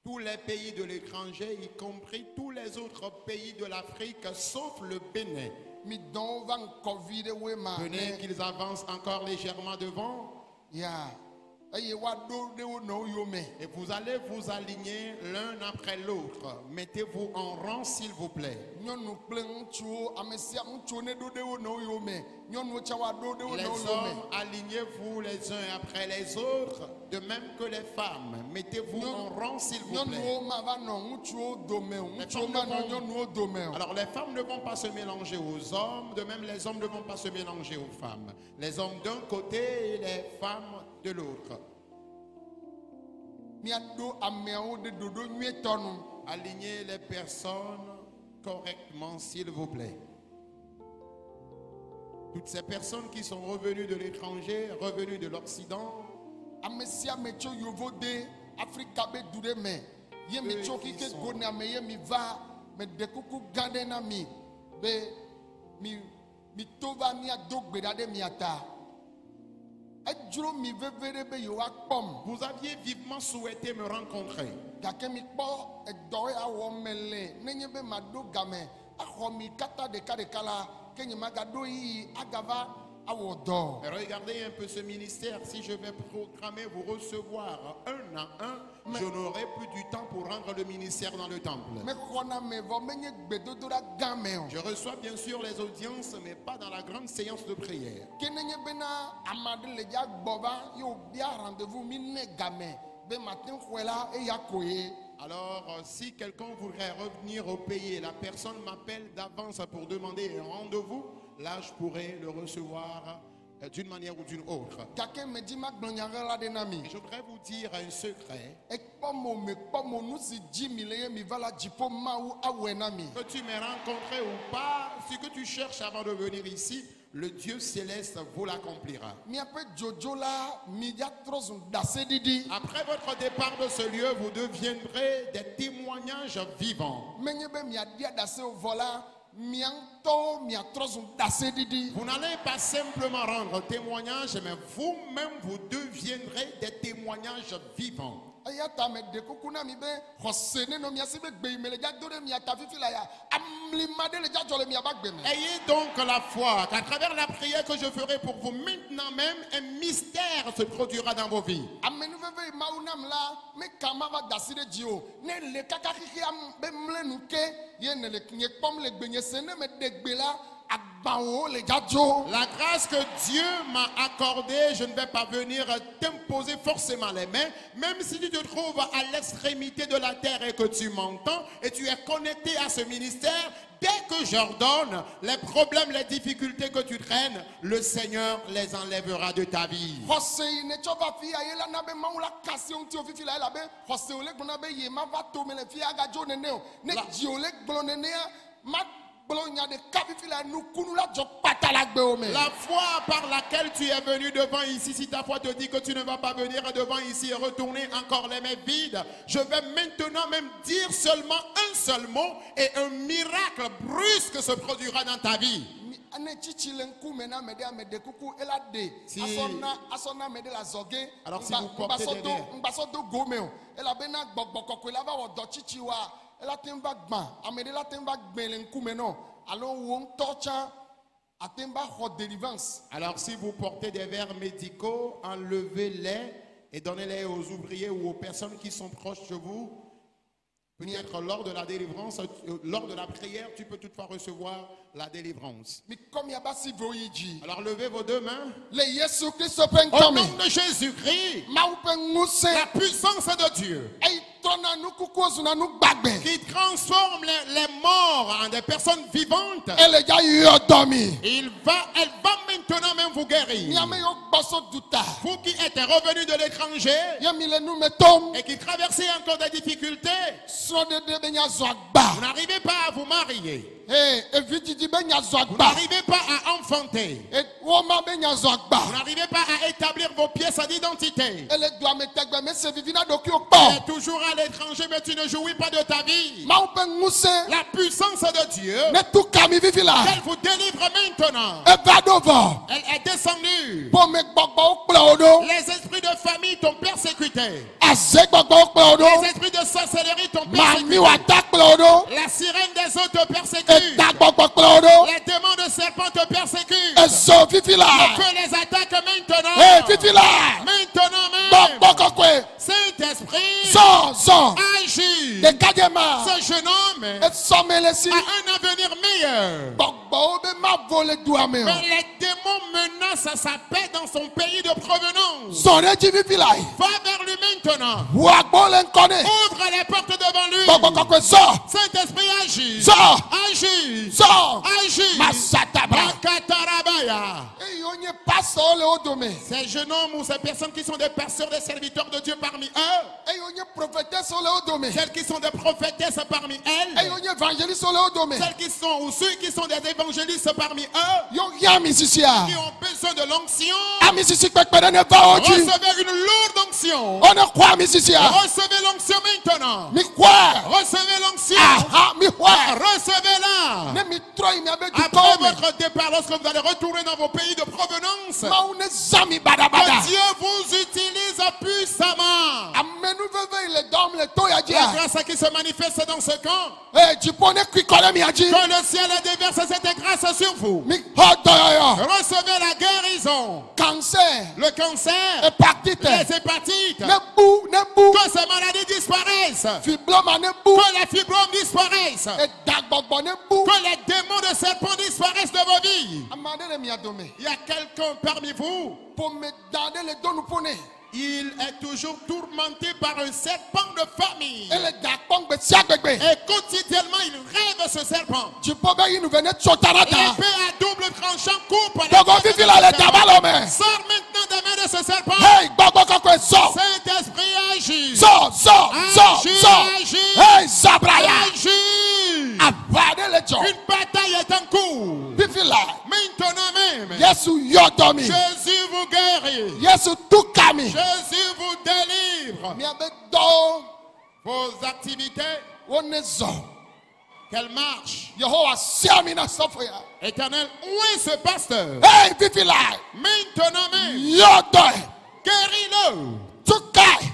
tous les pays de l'étranger, y compris tous les autres pays de l'Afrique, sauf le Bénin. Mi dɔn va ŋkɔ vi ɖe woe ma. Venez qu'ils avancent encore légèrement devant. Ya. Eye woaɖo ɖe wo nɔwo yome. Et vous allez vous aligner l'un après l'autre. Mettez-vous en rang, s'il vous plaît. Nyɔnu kple ŋutsuwo, ame sia ŋutsuwo ne ɖo ɖe wo nɔwo yome. Nyɔnuwo tsɛ woaɖo ɖe wo Les nɔwo hommes, yome. alignez-vous les uns après les autres, de même que les femmes. Mettez-vous en rang, s'il vous plaît. Nyɔnuwo ma va nɔ ŋutsuwo dome o. Ŋutsuwo ma nɔ nyɔnuwo dome o. Alors les femmes ne vont pas se mélanger aux hommes, de même les hommes ne vont pas se mélanger aux femmes. Les hommes d'un côté et les femmes de l'autre. Miaɖo ameawo ɖe ɖoɖo nyuietɔ nu. Alignez les personnes correctement, s'il vous plaît. Toutes ces personnes qui sont revenues de l'étranger, revenues de l'Occident, Ame sia ame tso yovo de Afrika be du ɖe me. Ye mi tso kike gone ame ye mi va. Me ɖe kuku gã ɖe na mi be mi to va miado gbe ɖa ɖe mia ta. Edzro mi veve ɖe be yewoakpɔm. vous aviez vivement souhaité me rencontrer. Gake mi kpɔ edɔ ya wɔ me le nenye be maɖo game axɔ mi katã ɖeka la ke nye magaɖo yiyi agava awɔ dɔ. Mais regardez un peu ce ministère. Si je vais programmer vous recevoir un à un, je n'aurai plus du temps pour rendre le ministère dans le temple. Mexɔna me vɔ menye gbedodoɖa gã me o. Je reçois bien sûr les audiences, mais pas dans la grande séance de prière. Ke nenye bena ame aɖe le dza gbɔ va ye wòbia rendez-vous mi ne game be mate ŋu xɔe la eya koe. Alors, si quelqu'un voudrait revenir au pays et la personne m'appelle d'avance pour demander un rendez-vous, là, je pourrais le recevoir d'une manière ou d'une autre. Quelqu'un me dit, ma glonyara de nami. Et je voudrais vous dire un secret. Et comme on me nous si 10 000 mi va la jipo ma ou awenami. Que tu m'aies rencontré ou pas, ce que tu cherches avant de venir ici, le Dieu céleste vous l'accomplira. Mi ape jojo la mi ya trozun dase didi. Après votre départ de ce lieu, vous deviendrez des témoignages vivants. Menye be mi adia dase o vola mi anto mi atrozun dase didi. Vous n'allez pas simplement rendre témoignage, mais vous-même, vous deviendrez des témoignages vivants. Ayata me de kukuna mi be hosene no mi asibe gbe me le ja dore mi ata fifi la ya amli made le ja jole mi abagbe me. Ayez donc la foi qu'à travers la prière que je ferai pour vous maintenant même, un mystère se produira dans vos vies. Amenu veve maunam la me kama va dasire jio ne le kaka kiki am be mle nuke ye ne le nye pom le gbenye sene me de gbe la agbawo le ja jo. La grâce que Dieu m'a accordée, je ne vais pas venir t'imposer forcément les mains, même si tu te trouves à l'extrémité de la terre et que tu m'entends et tu es connecté à ce ministère, dès que j'ordonne, les problèmes, les difficultés que tu traînes, le Seigneur les enlèvera de ta vie. Hose ne chova fi aye la na be maula kasi on ti o fifi la be hose ole gbona be ye ma va to me le fi aga jo ne ne o ne ji ole gbolo ne ne ma La foi par laquelle tu es venu devant ici, si ta foi te dit que tu ne vas pas venir devant ici et retourner encore les mains vides, je vais maintenant même dire seulement un seul mot et un miracle brusque se produira dans ta vie. Si- Alors si vous portez derrière, alors si vous portez des verres médicaux, enlevez-les et donnez-les aux ouvriers ou aux personnes qui sont proches de vous. Peut-être lors de la délivrance, lors de la prière, tu peux toutefois recevoir la délivrance. Alors levez vos deux mains. Au nom de Jésus-Christ, la puissance de Dieu qui transforme les morts en des personnes vivantes, elle va maintenant même vous guérir. Vous qui êtes revenus de l'étranger et qui traversez encore des difficultés, vous n'arrivez pas à vous marier. Vous n'arrivez pas à enfanter. Vous n'arrivez pas à établir vos pièces d'identité. Tu es toujours à l'étranger, mais tu ne jouis pas de ta vie. La puissance de Dieu, elle vous délivre maintenant. Elle est descendue. Les esprits de famille t'ont persécuté. Les esprits de sorcellerie t'ont persécuté. La sirène des eaux te persécute. Les démons de serpent te persécutent. Que les attaques maintenant. Maintenant même. Saint-Esprit, agis. Ce jeune homme a un avenir meilleur. Mais les démons menacent sa paix dans son pays de provenance. Va vers lui maintenant. Ouvre les portes devant lui. Saint-Esprit, agis. Agis. Agis. Makatarabaya. Ces jeunes hommes ou ces personnes qui sont des pasteurs, des serviteurs de Dieu parmi eux, celles qui sont des prophétesses parmi elles, celles qui sont ou ceux qui sont des évangélistes parmi eux, qui ont besoin de l'onction, recevez une lourde onction. Recevez l'onction maintenant. Recevez l'onction. Recevez-la. Après votre départ, lorsque vous allez retourner dans vos pays de provenance, que Dieu vous utilise puissamment. La grâce qui se manifeste dans ce camp, que le ciel déverse cette grâce sur vous. Recevez la guérison, le cancer, les hépatites, que ces maladies disparaissent, que les fibromes disparaissent, que les démons de serpent disparaissent de vos vies. Il y a quelqu'un parmi vous, il est toujours tourmenté par un serpent de famille. Et le gakpong be sia gbegbe. Et quotidiennement, il rêve ce serpent. Tu peux bien nous venir chotarata. L'épée à double tranchant coupe la Dogo tête de vivi ce la le serpent. tabalome. Sors maintenant des mains de ce serpent. Hey, gbogbo koko sort. Saint-Esprit agit. Sort. Agis. Hey, Sabraya. Agis. Avade le jo. Une bataille est en cours. Vivi la. Maintenant même. Yesu yodomi. Jésus vous guérit. Yesu tukami. Jésus vous délivre. Miabe do. Vos activités, Wonezo. qu'elles marchent. Yehowa siamina sofoya. Éternel, où est ce pasteur? Hey, vivi la. Maintenant même. Yodoy. Guéris-le. Tukai.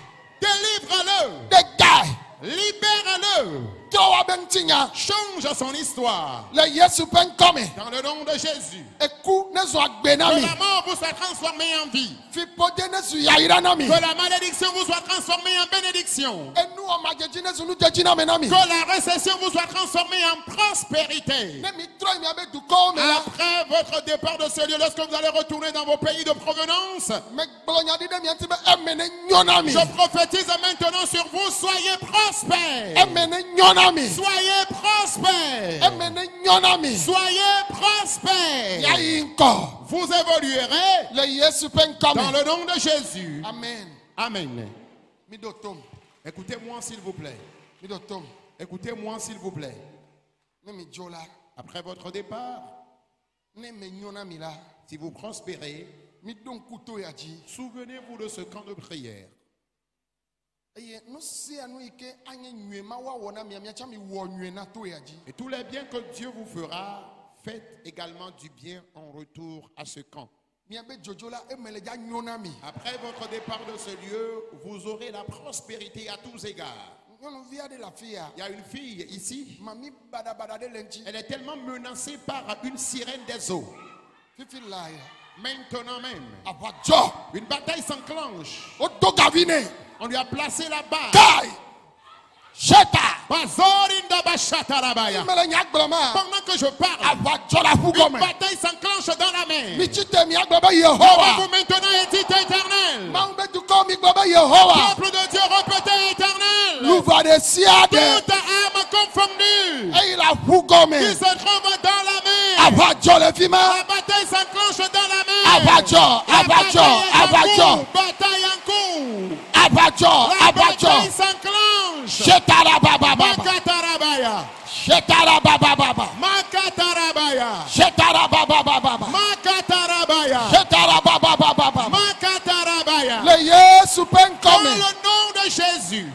Délivre-le. Degai. Libère-le. Towa bentinya. Change son histoire. Le Yesu pen komi. Dans le nom de Jésus. Eku nezo Que agbenami. la mort vous soit transformée en vie. Fipode nezu yairanami. Que la malédiction vous soit transformée en bénédiction. Enu omajeji nezu nu jejina menami. Que la récession vous soit transformée en prospérité. Ne mi troi mi abe duko me la. Après votre départ de ce lieu, lorsque vous allez retourner dans vos pays de provenance, Me glonyadi de mi antibe emene nyonami. je prophétise maintenant sur vous, soyez prospères. Emene nyonami. Soyez prospères. Emene nyonami. Soyez prospères. Yainko. Vous évoluerez Le Yesu pen komi. dans le nom de Jésus. Amen. Amen. Mi dotom. Écoutez-moi s'il vous plaît. Mi dotom. Écoutez-moi s'il vous plaît. Ne mi jola. Après votre départ, Ne me nyonami la. si vous prospérez, Mi don kuto yaji. souvenez-vous de ce camp de prière. Eye no si anu ike anye nyuema wa wona mi amia cha mi wo nyuena to yaji. Et tous les biens que Dieu vous fera, faites également du bien en retour à ce camp. Mi abe jojola emele ja nyonami. Après votre départ de ce lieu, vous aurez la prospérité à tous égards. Nyono via de la fia. Il y a une fille ici, Mami bada bada de lenchi. elle est tellement menacée par une sirène des eaux. Fifi la ya. Maintenant même, Abajo. une bataille s'enclenche. O do gavine. On lui a placé la barre. Kai. Sheta. Bazorinda bashata rabaya. Mele nyagbloma. Pendant que je parle, Abajo la une hugome. bataille s'enclenche dans la mer. Mi chite mi agbloma Vous Yehowa. maintenant est éternel. Maumbe duko mi gbloma Yehowa. Peuple de Dieu, répétez éternel. Luva de siade. Toute âme confondue Ei la hugome. qui se trouve dans la mer. Abajo le fima. La bataille s'enclenche dans la mer. Abajo. La Abajo. bataille est en Abajo. cours. Bataille en cours. Abajo. La Abajo. bataille s'enclenche. Shetara baba baba. Makatarabaya. Shetara baba baba. Makatarabaya. Shetara baba baba. Makatarabaya. Shetara baba baba. Makatarabaya. Le Yesu pen Dans komi. le nom de Jésus,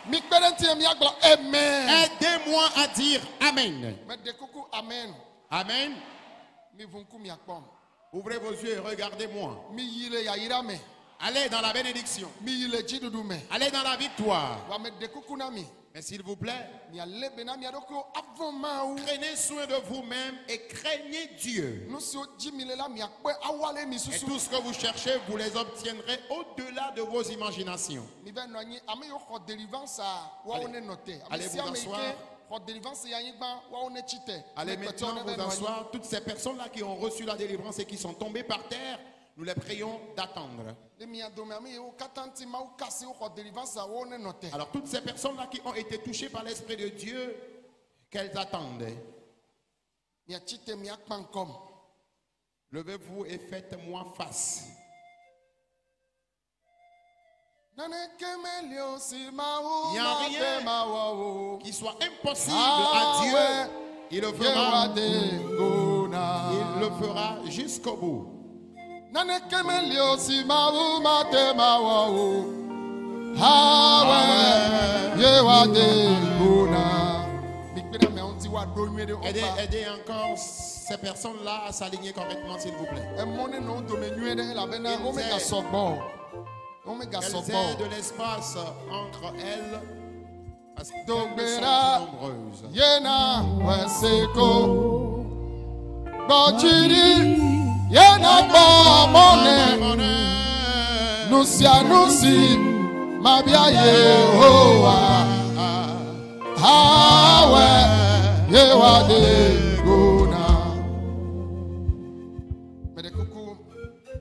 Mi kperenti mi agblɔ amen. aidez-moi à dire Amen. Me de kuku amen. Amen. Mi vunku mi akpɔm. Ouvrez vos yeux et regardez-moi. Mi yi le yayira me. Allez dans la bénédiction. Mi yi le dziɖuɖu me. Allez dans la victoire. Wa me de kuku na mi. Mais s'il vous plaît, Mi ale be na mia ɖokuiwo avɔ mawu. prenez soin de vous-même et craignez Dieu. Nu siwo dzi mi le la mi akpɔe awale mi Et susu. tout ce que vous cherchez, vous les obtiendrez au-delà de vos imaginations. Mi bɛ nɔ anyi ame yiwo xɔ délivrance woawo ne nɔ te. Ame allez sia vous ame yi asseoir. ke xɔ délivrance ya anyigba woawo ne tsi te. Allez Ame kpɔtɔewo maintenant ne bɛ vous nɔ anyi. asseoir. Toutes ces personnes-là qui ont reçu la délivrance et qui sont tombées par terre, nous les prions d'attendre. Le mia dome ame yiwo katã ŋuti mawu kasi woxɔ délivrance woawo ne nɔ te. Alors toutes ces personnes-là qui ont été touchées par l'Esprit de Dieu, qu'elles attendent. Mia tsi te mia kpã ŋkɔm. Levez-vous et faites-moi face. Naneke meli o si mawu Y a ma rien te ma wɔ o. Qui soit impossible Ah, à Dieu, ouais. il le Yewa fera. de gona. Il le fera jusqu'au bout. Naneke meli o si mawu ma te ma wɔ o. Ah ouais. Yewa de gona. Mi kpe ɖe ameawo ŋuti woaɖo nyuie ɖe Aidez, woƒe aidez encore ces personnes-là à s'aligner correctement, s'il vous plaît. emɔ ne nɔ wo dome nyuie ɖe elabena womegasɔ gbɔ o. Womegasɔ Qu'elles gbɔ aient o. de l'espace entre elles, parce qu'elles Dogbera. sont nombreuses. Yena weseko Bojiri Yena bomone Nusia nusi Mabia Yehowa Hawe Yewa de Gona. Mais de coucou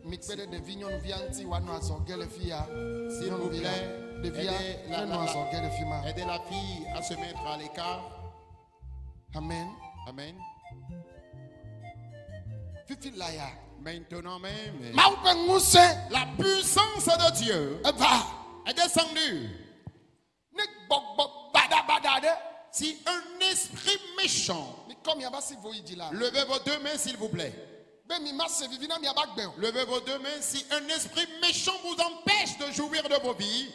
Mikpede devi nyɔnuvi ŋuti woanɔ azɔge le fi ya. S'il vous Nyɔnuvi la, plaît, ɖevia nenɔ azɔge le fi ma. aidez la fille à se mettre à l'écart. Amen. Amen. Fifi la ya. Maintenant même, Mawu ƒe ŋusẽ la puissance de Dieu eva. est descendue. Ne gbɔgbɔ badabada aɖe. Si un esprit méchant, Mikɔ miaba si vo yi dzi la. levez vos deux mains s'il vous plaît. Be mi ma se vivi na miaba gbe o. Levez vos deux mains si un esprit méchant vous empêche de jouir de vos vies.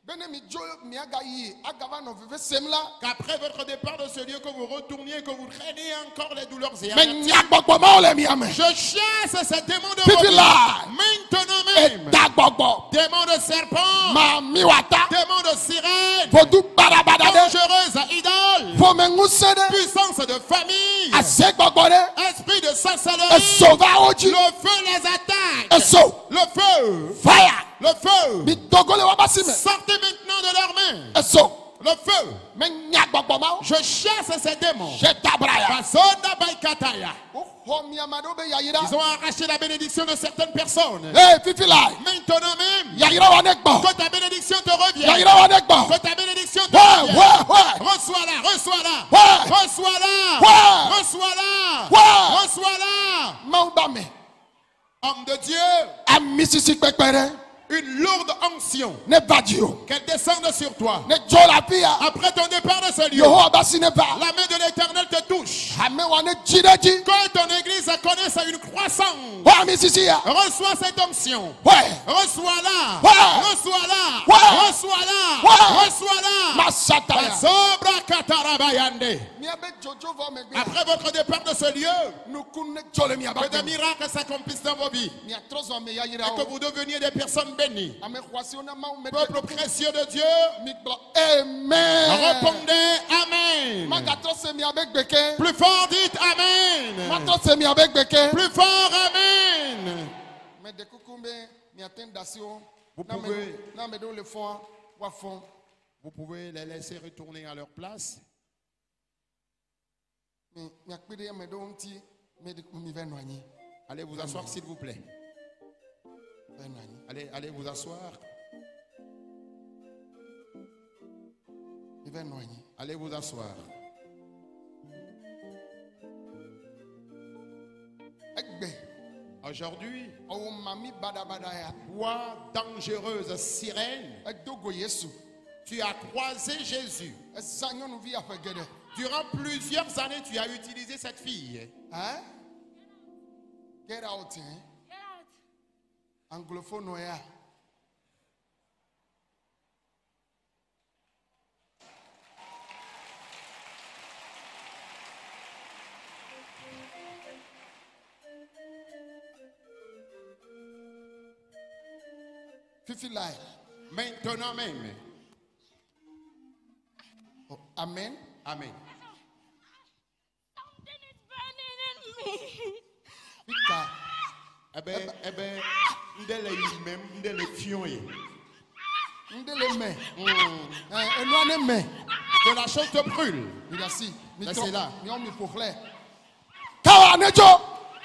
Be ne mi dzo miaga yi agava nɔ veve sem la. Qu'après votre départ de ce lieu, que vous retourniez, que vous traîniez encore les douleurs et Me avertis. nya gbɔgbɔ mawo le mia me. Je chasse ces démons de Fifi vos vies. la. Maintenant même. Eta gbɔgbɔ. Démons de serpents. Ma mi wa ta. Démons de sirènes. Vodu badabada ɖe. Dangereuses idoles. Ƒome ŋusẽ ɖe. Puissance de famille. Ase gbɔgbɔ ɖe. Esprit de sorcellerie. Eso va wo dzi. Le feu les attaque. Eso. Le feu. Fire. Le feu. Mi dogo le waba si me. Sortez maintenant de leurs mains. Eso. Le feu. Me nya gbɔgbɔ mawo. Je chasse ces démons. Je tabraya. Fasoda baikataya. Woxɔ miama ɖewo be yayira. Ils ont arraché la bénédiction de certaines personnes. Hey, Fifi la. Maintenant même, Yayira wa ne gbɔ. que ta bénédiction te revienne. Yayira wa ne gbɔ. Que ta bénédiction te Ouais, revienne. ouais, ouais. Reçois-la, reçois-la. Ouais. Reçois-la. Ouais. Reçois-la. Ouais. Reçois-la. Mawu ba me. Homme de Dieu, Ami sisi kpekpe ɖe. une lourde onction Ne va dzi o. qu'elle descende sur toi. Ne dzo la fi ya. Après ton départ de ce lieu, Yehowa ba si ne va. la main de l'Éternel te touche. Ame wa ne dzi ɖe dzi. Que ton église connaisse une croissance. Wo ami sisi ya. Reçois cette onction. Ouais. Reçois-la. Ouais. Reçois-la. Ouais. Reçois-la. Ouais. Reçois-la. Masata ya. Sobra katarabayande. Miabe jojo vɔ megbe. Après votre départ de ce lieu, Nukun ne dzo le miaba que des gbe. miracles s'accomplissent dans vos vies. Miatrɔ zɔ ame yayira Et que o. vous deveniez des personnes bénies. Ame xɔasiwo na Mawu me Peuple précieux de Dieu, Mi gblɔ amen. répondez Amen. Magatrɔ se miabe gbe ke. Plus fort, dites Amen. Matrɔ se miabe gbe ke. Plus fort, Amen. Me de kuku be miate ŋu da si wo. Vous Na ame pouvez- ɖewo- na ame ɖewo le fɔa woafɔ. Vous pouvez les laisser retourner à leur place. Miakpe ɖe ame ɖewo ŋuti mi va nɔ anyi. Allez vous asseoir, s'il vous plaît. Va nɔ anyi. Allez vous asseoir. Mi va nɔ anyi. Allez vous asseoir. Egbe. Aujourd'hui, Ɔwɔ mami badabada ya. toi, dangereuse sirène, Edo go Yesu. tu as croisé Jésus. Eza nyɔnuvi aƒe geɖe. Durant plusieurs années, tu as utilisé cette fille. Hein? Get out, hein? Anglophone ya. Fifi lai. Maintenant même. Oh, amen. Amen. Something is burning in me. Pika. Ndele fion ye. Ndele me. Enua ne me. Que la chose te brûle. Midasi. Laissez-la. Mion mi pokle. Kawa nejo.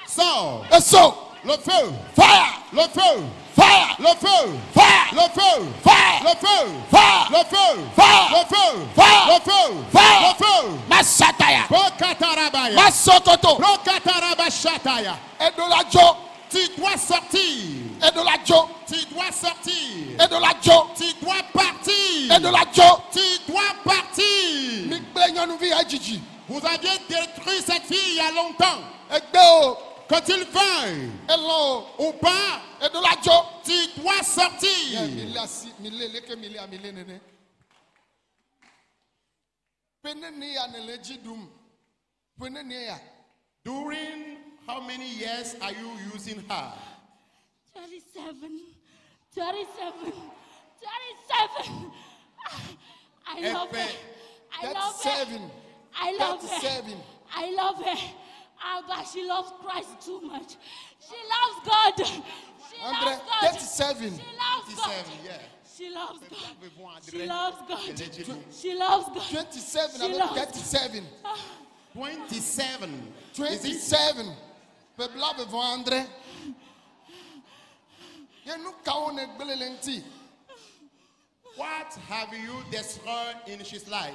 Sors. Eso. Le feu. Fire. Le feu. Fire. Le feu. Fire. Le feu. Fire. Le feu. Fire. Le feu. Fire. Le feu. Fire. Le feu. Fire. Le feu. Masataya. Pokatarabaya. Masokoto. Prokatarabashataya. Edola jo. Tu dois sortir. Edola jo. Tu dois sortir. Edola jo. Tu dois partir. Edola jo. Tu dois partir. Mi gble nyɔnuvi ya dzidzi. Vous aviez détruit cette fille il y a longtemps. Egbe o. Que tu le veuilles Elon o. ou pas, Edola jo. tu dois sortir. Mi le asi. Mi le leke mi le ami le nene. Pene ne ya ne le dzi dum. Pene ne ya. During how many years are you using her? 37. I love her. I love her. 37. I love her. 37. I love her. But she loves Christ too much. She loves God. She Andre, loves God. 37. She loves God. 37, yeah. She loves God. She She loves God. She loves God. 27 She avec loves 37. 27. Is it? 27. Peuple là devant André. Ye nu kawo ne gbele le ŋti. What have you destroyed in his life?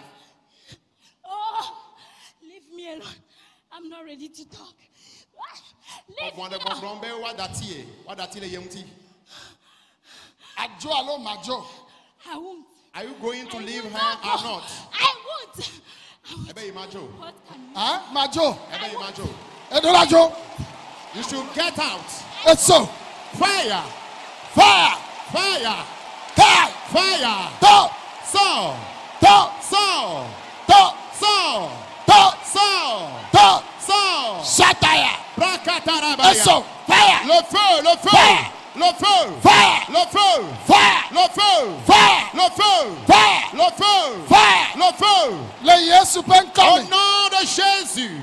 Oh, leave me alone. I'm not ready to talk. Leave me alone. Ajo alo majo. I won't. Are you going to I leave will her not or go. not? I won't. What can you Ah, majo. Majo. Edolajo. You should get out. Eso. Fire! Fire. Fire! Kai. Fire! To. Saul! To. Saul! To. Saul! To. Saul! To. Saul! Sataya. Brakatarabaya. Eso. Fire. Le feu! Le feu! Fire. Le feu! Fire. Le feu! Fire. Le feu! Fire. Le feu! Fire. Le feu! Fire. Le feu! Le Yesu pen Au come. nom de Jésus!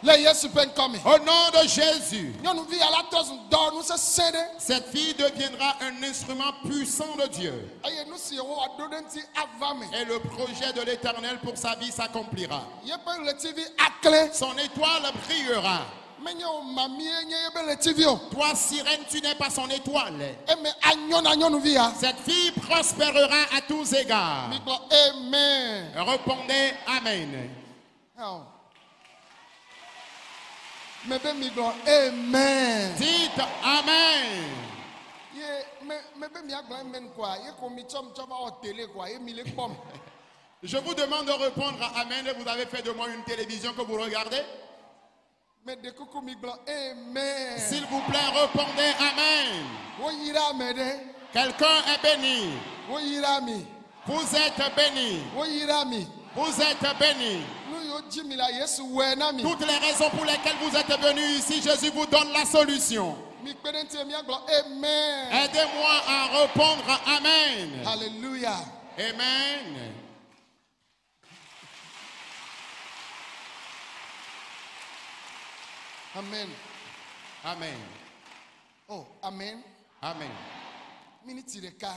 Le Yesu pen come. Au nom de Jésus! Nyɔnuvi ala tɔ zu dɔ nu sese ɖe. Cette fille deviendra un instrument puissant de Dieu. Eye nu si Yehowa ɖo ɖe ŋuti ava me. Et le projet de l'Éternel pour sa vie s'accomplira. Yeƒe ɣletivi akle. Son étoile brillera. Menye o mamie nye yebe ɣletivi o. Toi, sirène, tu n'es pas son étoile. Eme anyo na nyɔnuvi ya. Cette fille prospérera à tous égards. Migblɔ amen. Répondez Amen. Hell. Mebe migblɔ amen. Dites Amen. Ye mebe miagblɔ amen quoi. Ye ko mi tsɔ va wɔ télé quoi. Ye mi le kpɔm. Je vous demande de répondre à Amen et vous avez fait de moi une télévision que vous regardez. Me de kuku migblɔ amen. S'il vous plaît, répondez Amen. Wo yira me ɖe. Quelqu'un est béni. Wo yira mi. Vous êtes béni. Wo yira mi. Vous êtes béni. Nu yo dzi mi la Yesu wɛ na mi. Toutes les raisons pour lesquelles vous êtes venus ici, Jésus vous donne la solution. Mi kpe ɖe ŋuti miagblɔ amen. Aidez-moi à répondre Amen. Hallelujah. Amen. Amen. Amen. Oh, amen. Amen. Minute ɖeka.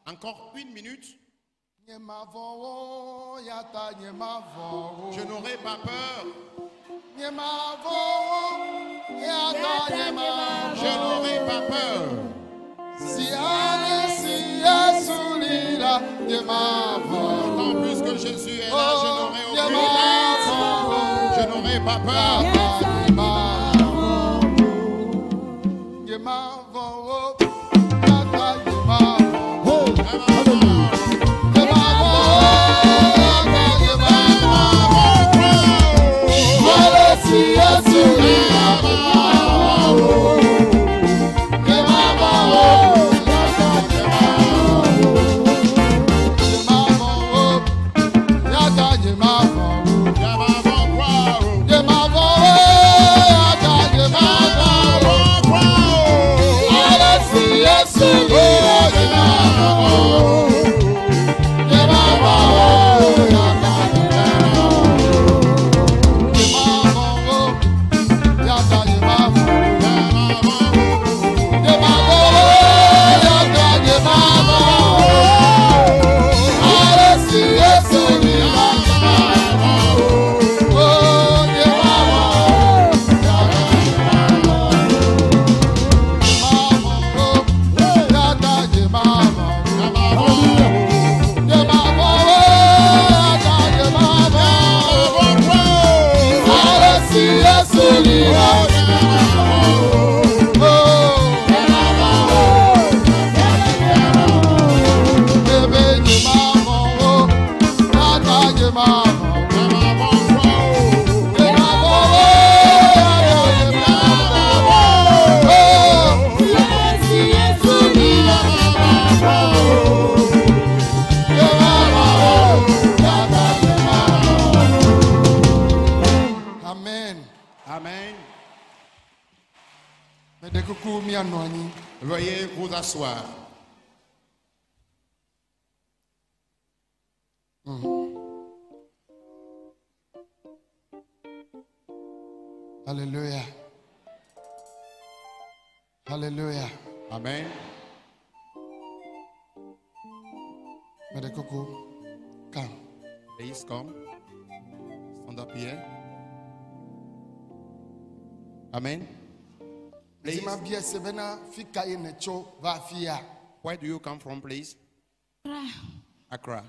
Encore une minute. Nye mavɔ wo yata nye mavɔ wo. Je n'aurai pas peur. Nye mavɔ wo yata nye mavɔ. Je n'aurai pas peur. Si ale si Yesu li la nye mavɔ. Tant plus que Jésus est là, je n'aurai Nye aucune mavɔ wo. crainte. Je n'aurai pas peur. Yata nye mavɔ wo. Nye mavɔ wo yata nye mavɔ wo. Veuillez vous asseoir. Alléluia. Alléluia. Amen. Mede Coucou, come. Please come. Stand up here. Amen. Please. Zima bia sebena fika ye necho va fia. Where do you come from, please? Accra.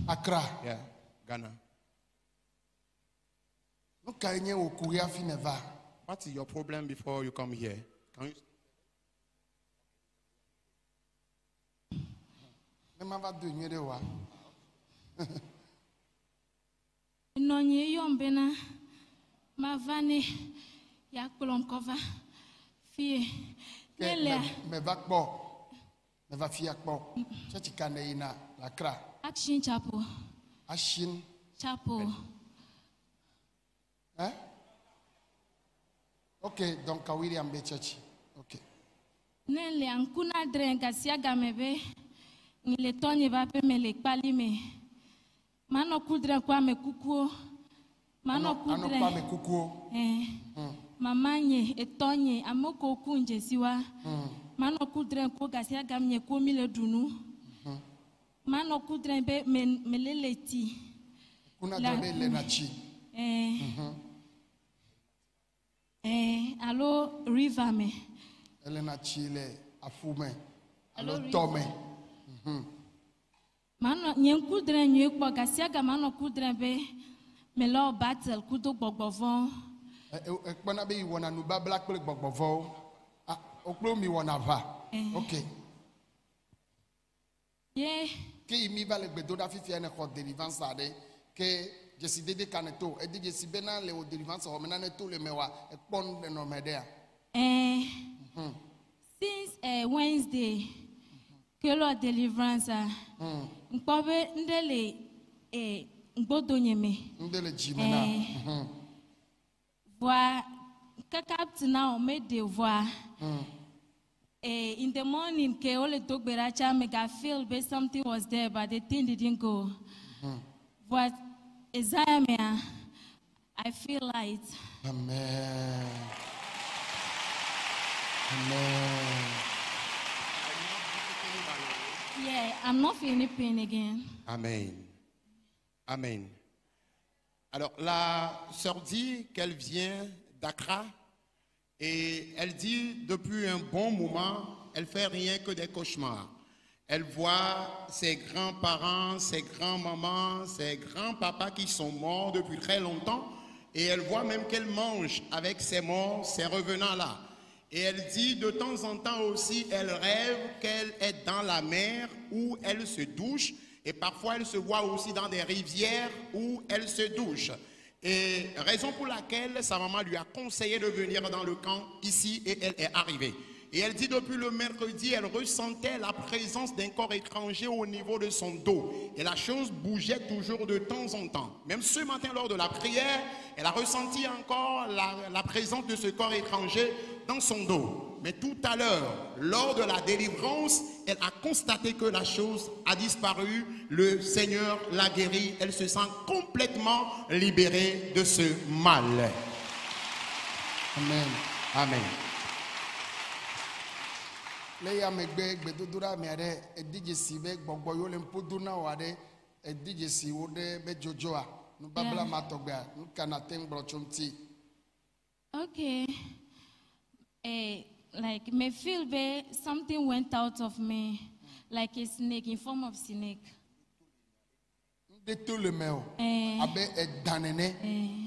Accra. Yeah, Ghana. No ka enye okuya fi neva. What is your problem before you come here? Can you? Ne va do nyere wa. Nonye yombena mavane ya kolomkova fie. Nele Me va kpo. Me va fia kpo. Church ka ne ina Accra. Action Chapel. Ashin. Chapel. Hein? OK, donc à William B. Church. OK. Nele ankuna drenga siaga mebe. Nile tonye va pe me le kpali me. Mano kudre kwa me kukuo. Mano kudre. Ano pa me kukuo. Mamanye etonye amoko kunje siwa. Mano kudre ko gasia gamye ko mile dunu. Mano kudre be meleleti. Kuna dobe le na chi. Allo river me. Elena Chile afume. Allo Allo tome. Mano nyen kudre nyu ko gasia ga mano kudre be melo battle kudo gbogbovon. Ekpana be wona nu babla kple gbogbovo. Ah, oklo mi wona va. OK. Yeah. Ke mi va le gbedo da fifia ne ko délivrance ade ke je si dede kaneto e je si bena le o délivrance o mena ne to le mewa e pon de no medea. Since Wednesday, que la délivrance nkpobe ndele ngbodonyeme Ndele jimena. Voir kakap now made the voir in the morning ke ole dogberacha me ga feel be something was there but the thing didn't go. But Isaiah me I feel light. Amen. Amen. Yeah, I'm not feeling pain again. Amen. Amen. Alors, la sœur dit qu'elle vient d'Accra et elle dit depuis un bon moment, elle fait rien que des cauchemars. Elle voit ses grands-parents, ses grands-mamans, ses grands-papas qui sont morts depuis très longtemps et elle voit même qu'elle mange avec ces morts, ces revenants-là. Et elle dit de temps en temps aussi, elle rêve qu'elle est dans la mer où elle se douche. Et parfois, elle se voit aussi dans des rivières où elle se douche. Et raison pour laquelle sa maman lui a conseillé de venir dans le camp ici et elle est arrivée. Et elle dit depuis le mercredi, elle ressentait la présence d'un corps étranger au niveau de son dos. Et la chose bougeait toujours de temps en temps. Même ce matin, lors de la prière, elle a ressenti encore la présence de ce corps étranger dans son dos. Mais tout à l'heure, lors de la délivrance, elle a constaté que la chose a disparu. Le Seigneur l'a guérie. Elle se sent complètement libérée de ce mal. Amen. Amen. Le ya megbe gbedodora mi ade edije si be gbogbo yo le mpodo na wa de edije si wo de be jojoa nu babla matogba nu kana ten brochomti. Okay. Like me feel be something went out of me, like a snake in form of snake. De tout le meo. Abe edanene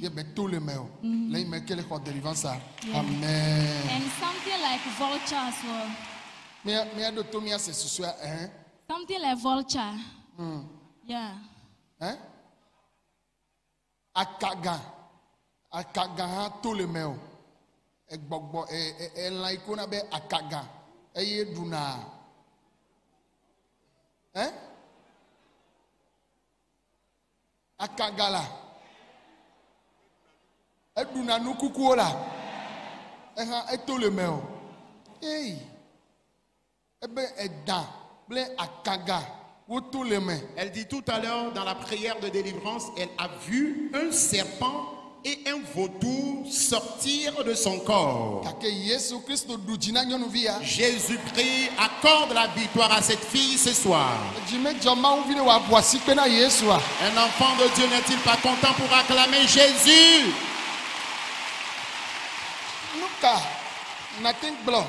ye be tout le meo. Le me kele ko délivrance. Amen. And something like vulture as well. Me ado to mi ase susua Something like vulture. Yeah. Akaga ha tout le meo. Egbogbo la ikona be akaga eye duna. Akagala. Eduna nu kukuola. Eto le meo. Hey. Ebe edan ble akaga woto le me. Elle dit tout à l'heure dans la prière de délivrance, elle a vu un serpent et un vautour sortir de son corps. Jésus-Christ accorde la victoire à cette fille ce soir. Un enfant de Dieu n'est-il pas content pour acclamer Jésus? Nothing blow.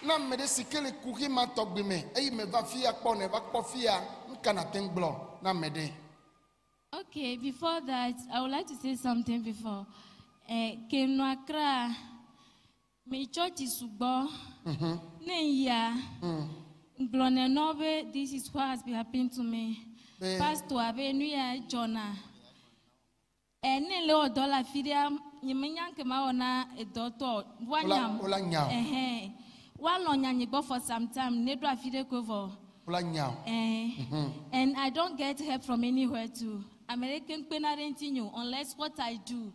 Na me de sikele kuki ma togbi me. Eyi me va fia kpo ne va kpo fia. Nka nothing blow. Na me de. Okay, before that, I would like to say something before. Came no Accra, my church is Subo. Neya, Glone Nobe, this is what has been happening to me. Pastor Abenuya Jonah. And Nelo dollar fidia, Yemenyanke Maona, a daughter, one yam. One on Yanibo for some time, Nedra Fide cover. And I don't get help from anywhere too. American penalty unless what I do.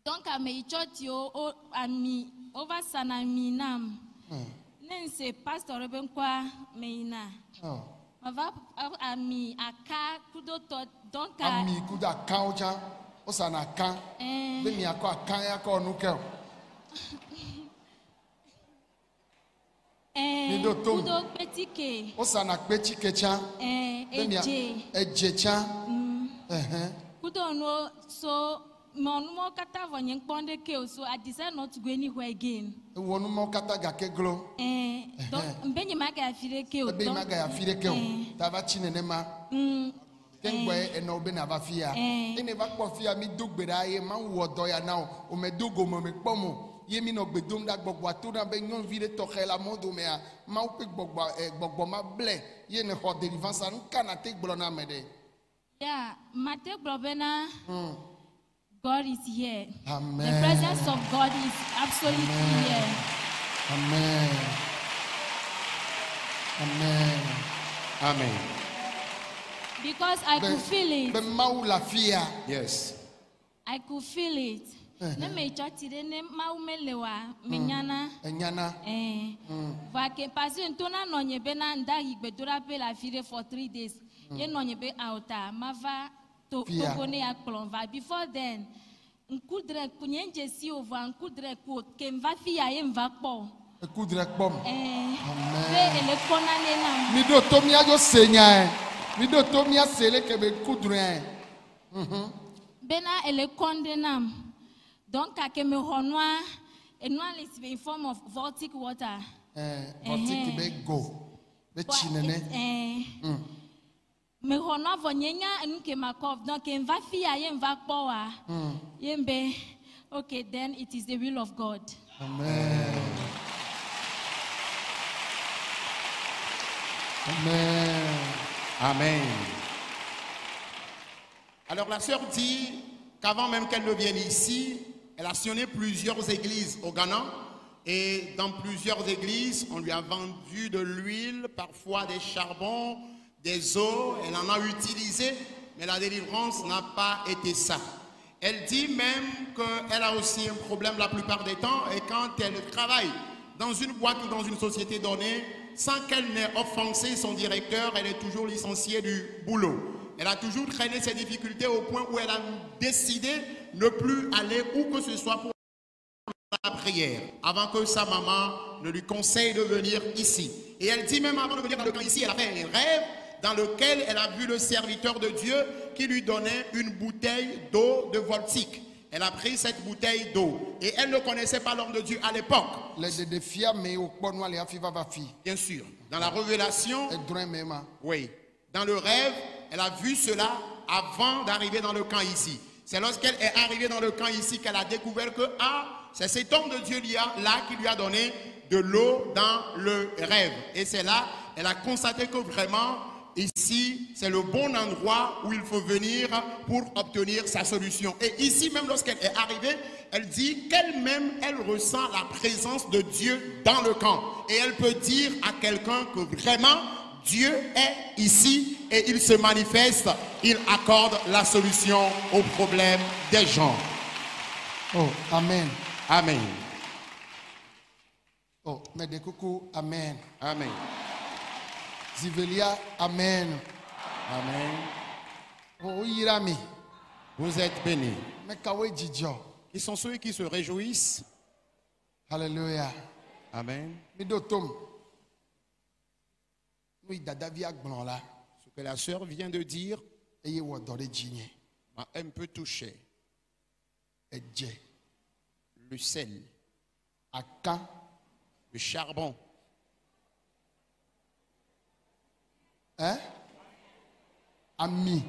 Donc I may church you and me over sana me nam. Nense pastor Rebenkwa meina. Mava ami aka kudo to donc ami kuda kaucha osana kan. Be mi akọ akan ya ko nuke. Kudo petike. Osana petike cha. Ejecha. Kudo no so Monumo kata vonyen ponde ke so I decided not to go anywhere again. Wonumo kata gake glo. Donc mbenye maga afire ke o. Be maga ya fire ke o. Tava chinenema. Tengwe eno be na ba fia. Ene ba kpo fia mi dugbera ye ma wo do ya na o me dugo mo me kpomo. Ye mi no gbedum da gbogbo atura be nyon vire to khela modo me a ma o pe gbogbo ma ble ye ne ho deliverance an kana te gblo na mede. Yeah, mate globena. God is here. Amen. The presence of God is absolutely here. Amen. Amen. Amen. Because I could feel it. Yes. I could feel it. Ne me choti de ne maumelewa menyana. Enyana. Va ke passer un tona nonye bena nda higbedura pe la fire for 3 days. Ye nonye be outa mava to kone aklonva. Before then, nkudre kunyenje si over nkudre ko kemva fia ye mva kpo. Ekudre kpom. Amen. Amen. Le kona nena. Mi do tomia jo senya. Mi do tomia sele ke be kudre. Bena ele kondenam. Donc à que me honwa and one is in form of voltic water. Voltic be go. Be chinene. Me honwa vonyenya nke makov donc en va fia ye va power. Yembe. Okay, then it is the will of God. Amen. Amen. Amen. Alors la sœur dit qu'avant même qu'elle ne vienne ici, elle a sillonné plusieurs églises au Ghana. Et dans plusieurs églises, on lui a vendu de l'huile, parfois des charbons, des eaux. Elle en a utilisé, mais la délivrance n'a pas été ça. Elle dit même qu'elle a aussi un problème la plupart des temps. Et quand elle travaille dans une boîte ou dans une société donnée, sans qu'elle n'ait offensé son directeur, elle est toujours licenciée du boulot. Elle a toujours traîné ses difficultés au point où elle a décidé de ne plus aller où que ce soit pour la prière, avant que sa maman ne lui conseille de venir ici. Et elle dit même avant de venir dans le camp ici, elle a fait un rêve dans lequel elle a vu le serviteur de Dieu qui lui donnait une bouteille d'eau de Voltic. Elle a pris cette bouteille d'eau et elle ne connaissait pas l'homme de Dieu à l'époque. Bien sûr, dans la révélation, oui, dans le rêve, elle a vu cela avant d'arriver dans le camp ici. C'est lorsqu'elle est arrivée dans le camp ici qu'elle a découvert que c'est cet homme de Dieu là qui lui a donné de l'eau dans le rêve. Et c'est là, elle a constaté que vraiment, ici, c'est le bon endroit où il faut venir pour obtenir sa solution. Et ici, même lorsqu'elle est arrivée, elle dit qu'elle-même, elle ressent la présence de Dieu dans le camp. Et elle peut dire à quelqu'un que vraiment, Dieu est ici et il se manifeste, il accorde la solution aux problèmes des gens. Oh, Amen. Amen. Oh, Medekoukou, Amen. Amen. Zivelia, Amen. Amen. Oh, Irami. Vous êtes bénis. Mekawe Djidjo. Ils sont ceux qui se réjouissent. Alléluia. Amen. Midotom. Oui, Dadavia Gblonla. Ce que la sœur vient de dire m'a un peu touché. Le sel. Aka. Le charbon. Hein? Ami.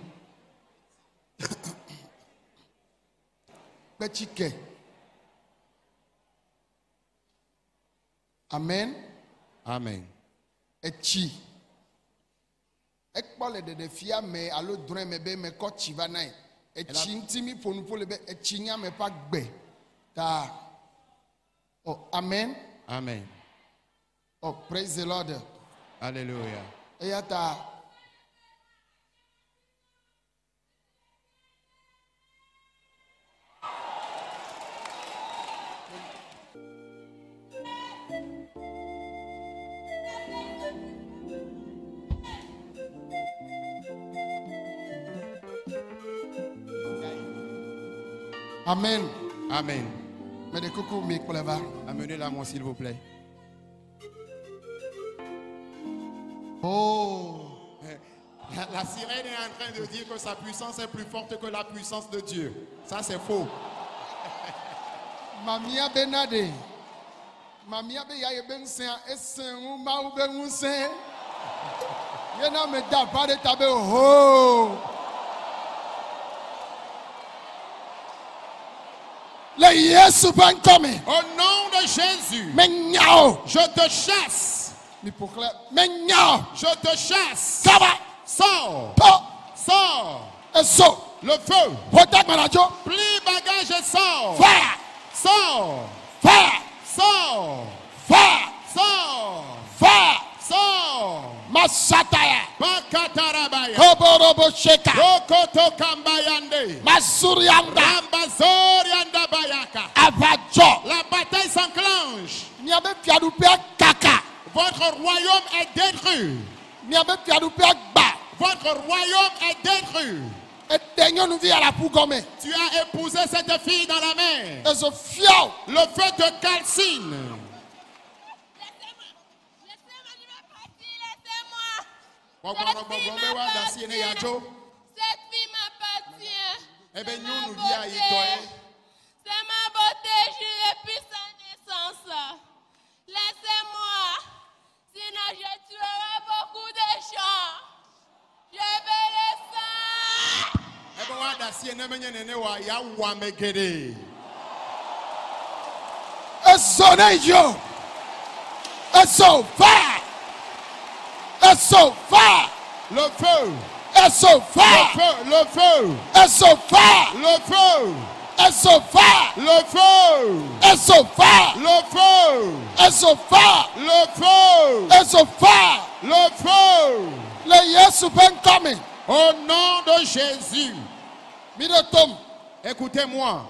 Petike. Amen. Amen. Etchi. Ekpo le de fia me alo dren me be me ko chi va nai. Etchi ntimi ponu po le be etchi nya me pa gbe. Ta. Oh, amen. Amen. Oh, praise the Lord. Alléluia. Eyata. Amen. Amen. Mais de coucou, mais va. Amenez-la moi s'il vous plaît. Oh. La sirène est en train de dire que sa puissance est plus forte que la puissance de Dieu. Ça c'est faux. Mamia Benade. Mamia be ya ben sen esen u ma u be un sen. Yena me da pas de tabe ho. Le Yesu ben come. Au nom de Jésus, Menyao. je te chasse. Mi proclame menyao. Je te chasse. Kaba. Sors. To. Sors. Eso. Le feu. Protect manajo. Plie bagage et sors. Fire. Sors. Fire. Sors. Fire. Sors. Fire. Sors. Masataya. Bakatarabaya. Koborobo sheka. Rokoto kambayande. Masurianda. Rambazorianda bayaka. Avajo. La bataille s'enclenche. Niabe piadupe kaka. Votre royaume est détruit. Niabe piadupe ba. Votre royaume est détruit. Etenyo nuvi ala pugome. Tu as épousé cette fille dans la mer. Ezo fiao. Le feu te calcine. Cette fille m'appartient. Eh bien, C'est nous, ma nous beauté. via Yitoé. C'est ma beauté, juré puis sans naissance. Laissez-moi, sinon je tuerai beaucoup de gens. Je vais les sang. Eh bien, wada si ene menye nene wa ya wa megede. Ezo nejo. Ezo fire. Ezo fire. Le feu. Ezo fire. Le feu. Ezo fire. Le feu. Ezo fire. Le feu. Ezo fire. Le feu. Ezo fire. Le feu. Ezo fire. Le feu. Le Yesu ben come. Au nom de Jésus. Midotom. Écoutez-moi.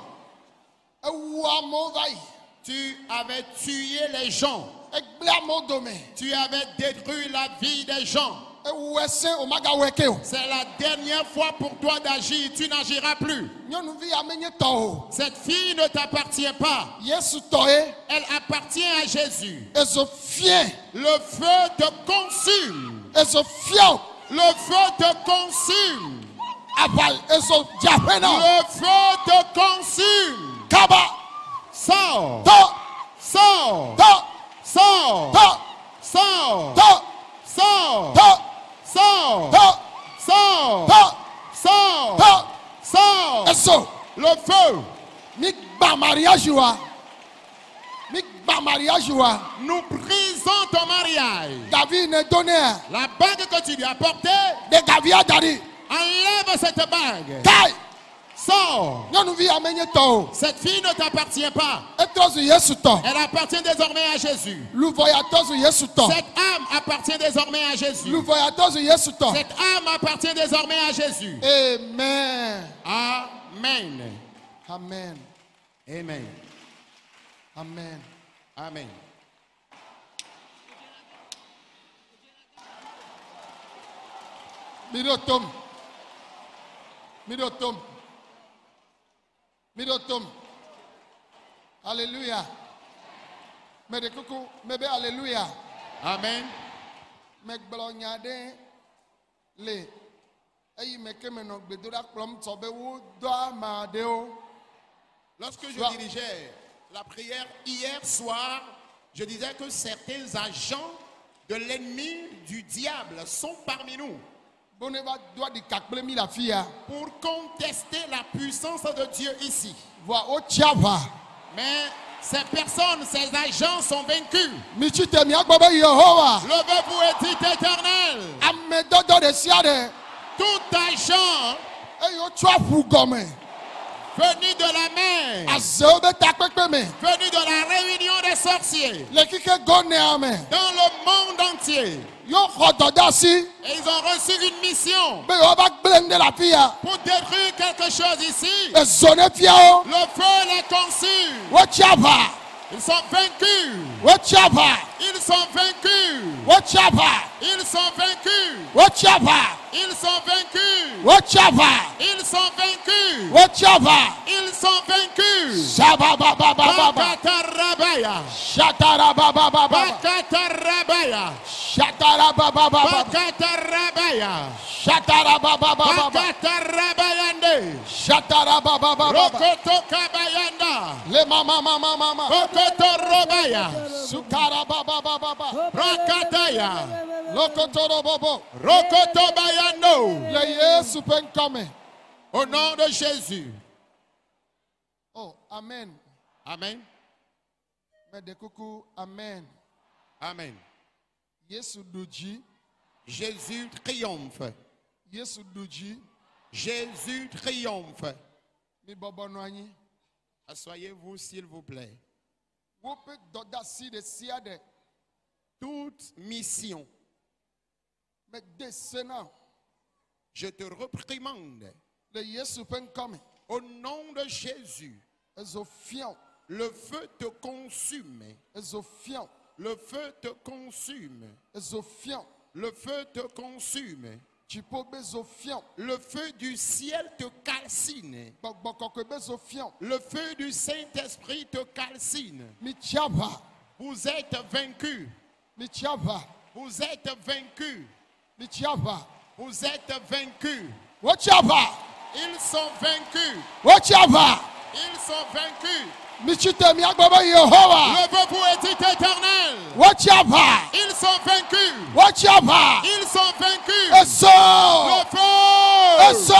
Ewa mo vai. Tu avais tué les gens. Egbla mo dome. Tu avais détruit la vie des gens. Ewese omaga wekeo. C'est la dernière fois pour toi d'agir. Tu n'agiras plus. Nyonuvi amenye to. Cette fille ne t'appartient pas. Yesu toye. Elle appartient à Jésus. Ezo fien. Le feu te consume. Ezo fiao. Le feu te consume. Aval. Ezo jafena. Le feu te consume. Kaba. Sors. To. Sors. To. Sors. To. Sors. To. Sors. To. Sors. To. Sors. To. Sors. To. Sors. Eso. Le feu. Mi ba mariage wa. Mi ba mariage wa. Nous brisons ton mariage. David ne donné. La bague que tu lui as portée, De Gavia dari. enlève cette bague. Kai. Sors. Nyonuvi amenye to. Cette fille ne t'appartient pas. Etrozu Yesu to. Elle appartient désormais à Jésus. Luvoyatozu Yesu to. Cette âme appartient désormais à Jésus. Luvoyatozu Yesu to. Cette âme appartient désormais à Jésus. Amen. Amen. Amen. Amen. Amen. Amen. Midotom. Midotom. Midotom. Alléluia. Mais de coucou, mebe alléluia. Amen. Mais glonyade le ayi meke meno gbedora klom tobe wo do amadeo. Lorsque je Soit- dirigeais La prière hier soir, je disais que certains agents de l'ennemi du diable sont parmi nous Boneva doit di kakple mi la fia. pour contester la puissance de Dieu ici. Voa o chava. Mais ces personnes, ces agents sont vaincus. Mi chite mi agbobe Yehowa. Levez-vous et dites éternel. Ame dodo de siade. Tout agent Eyo chwa fu gome. venu de la mer, Azeo be takpekpe me. venu de la réunion des sorciers, Le kike gone ame. dans le monde entier. Yo khododa si. Et ils ont reçu une mission Be yo ba blende la fia. pour détruire quelque chose ici. E zone fia o. Le feu les consume. Wo chava. Ils sont vaincus. Wo chava. Ils sont vaincus. Wo chava. Ils sont vaincus. Wo chava. Ils sont vaincus. Wo chava. Ils sont vaincus. Wo chava. Ils sont vaincus. Shaba ba ba ba ba ba. Bakatarabaya. Shatara ba ba ba ba. Bakatarabaya. Shatara ba ba ba ba. Bakatarabaya. Shatara ba ba ba ba. Bakatarabayande. Shatara ba ba ba ba. Rokoto kabayanda. Le mama mama mama. Rokoto robaya. Sukara ba ba ba ba ba. Rakataya. Lokotoro bobo. Rokoto bayando. Le Yesu pen come. Au nom de Jésus. Oh, amen. Amen. Mede kuku, amen. Amen. Yesu duji. Jésus triomphe. Yesu duji. Jésus triomphe. Mi bobo no anyi. Asseyez-vous s'il vous plaît. Wope doda si de siade. Toute mission, Me desena. je te reprimande. Le Yesu pen come. Au nom de Jésus, Ezofion. le feu te consume. Ezofion. Le feu te consume. Ezofion. Le feu te consume. Chipo bezofion. Le feu du ciel te calcine. Bokbokoko bezofion. Le feu du Saint-Esprit te calcine. Mi chava. Vous êtes vaincus. Mi chava. Vous êtes vaincus. Mi chava. Vous êtes vaincus. Wo chava. Ils sont vaincus. Wo chava. Ils sont vaincus. Mi chite mi agbobo Yehowa. Levez-vous et dites éternel. Wo chava. Ils sont vaincus. Wo chava. Ils sont vaincus. Eso. Le feu. Eso.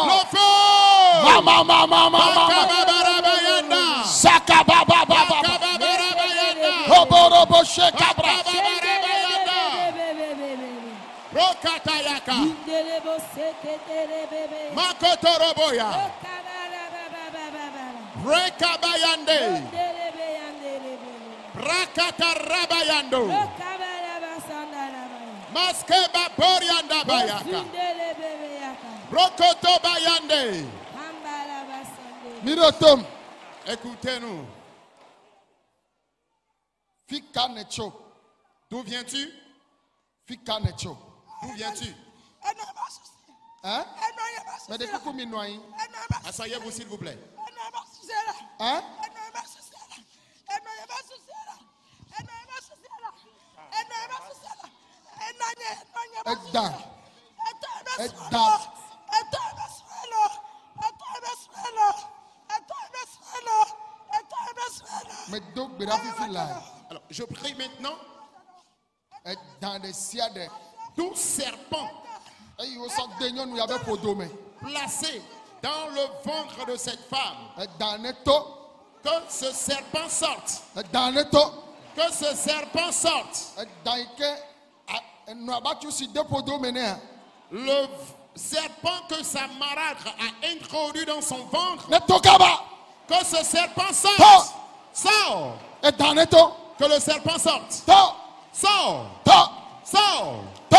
Le feu. Mama mama mama mama. Bakababarabayanda. Saka baba baba. Bakababarabayanda. Robo robo shekabra. Rokatayaka. Makotoroboya. Rekabayande. Rakatarabayando. Maskeba Borianda Bayaka. Rokoto Bayande. Mirotom. Écoutez-nous. Fika necho. D'où viens-tu? Fika necho. D'où viens-tu? Hein? Mais de kuku mi noyi. Asseyez-vous s'il vous plaît. Hein? Edda. Edda. Mais donc, Alors, je prie maintenant. dans des siades. Tout serpent Et il sort de nous, il y avait pour demain. placé dans le ventre de cette femme, Dans le to. que ce serpent sorte. Dans le to. Que ce serpent sorte. Dans le nous abattu si deux pour demain. Le serpent que sa marâtre a introduit dans son ventre, Ne tokaba. que ce serpent sorte. Oh. Sors. Et dans le to. Que le serpent sorte. To. Sors. To. Sors. To.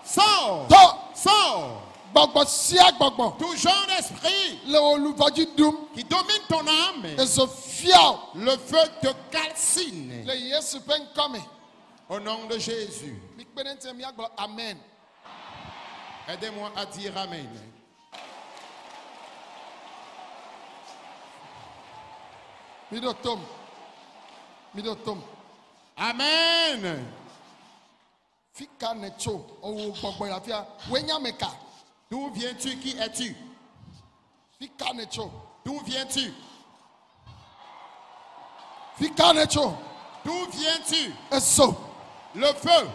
Sors. To. Sors. Gbogbo siak gbogbo. Tout genre d'esprit Le oluvaji doum. qui domine ton âme, Et ce fiao. le feu te calcine. Le Yesu pen come. Au nom de Jésus. Mi kpenente mi agbo amen. Aidez-moi à dire Amen. Midotom. Midotom. Amen. Fika necho. Owo gbogbo la fia. Wenya meka. D'où viens-tu? Qui es-tu? Fika necho. D'où viens-tu? Fikanecho. D'où viens-tu? Eso. Le feu.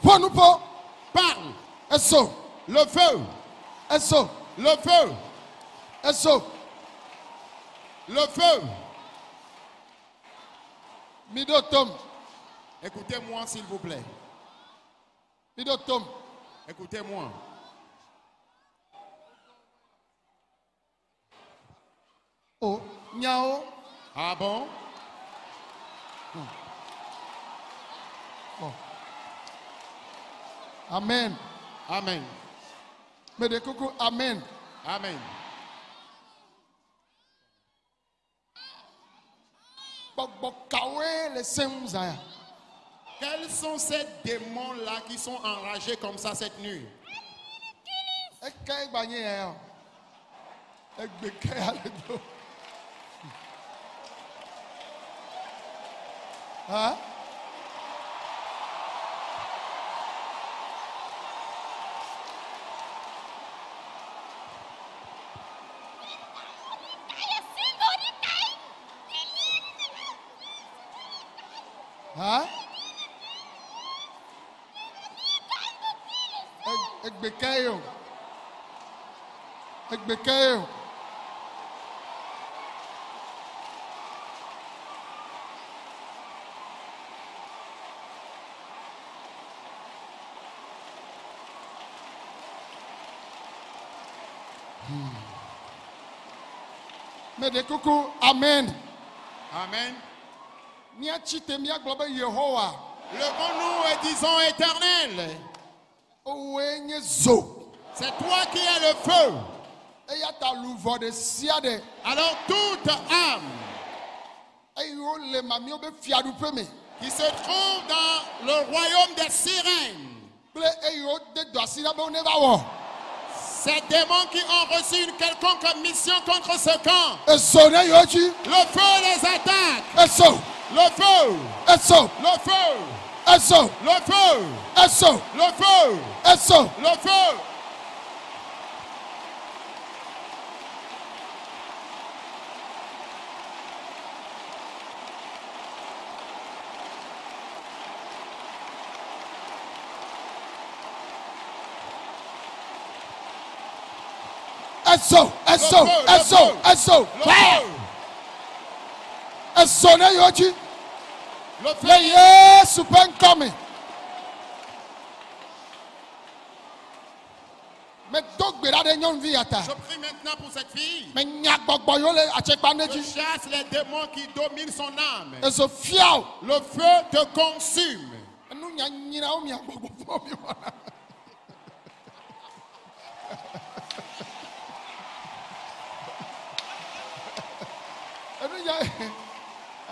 Ponupo. Parle. Eso. Le feu. Eso. Le feu. Eso. Le feu. Midotom. Écoutez-moi s'il vous plaît. Midotom. Écoutez-moi. Oh. Nyao. Ah bon? Amen. Amen. Medekuku. Amen. Amen. Bokbokawe le semzaya. Quels sont ces démons-là qui sont enragés comme ça cette nuit? Ekay banye ya. Egbeke aledo. Hein? Hein? Egbekeyo. Egbekeyo. Medekuku. Amen. Amen. Miachite miaglobe Yehowa. Levons-nous et disons éternel. Owenye zo. C'est toi qui es le feu. Eyata luvo de siade. Alors toute âme Eyo le mami obe fiadu peme. qui se trouve dans le royaume des sirènes, Ple eyo de doasina be oneva wo. ces démons qui ont reçu une quelconque mission contre ce camp, Eso ne yochi. le feu les attaque. Eso. Le feu, Eso. le feu, Eso. le feu, Eso. le feu, Eso. le feu. Eso. Eso. Le feu, Eso. Eso. Le Fire. feu, Eso ne yochi. le Le feu. Yesu penkome. Me dogbera de nyonvi yata. Je prie maintenant pour cette fille. Me nyagbogbo yo le achekpa Je neji. chasse les démons qui dominent son âme. Eso fiao. Le feu te consume. Enu nya nyina o mi agbogbo fo mi wana.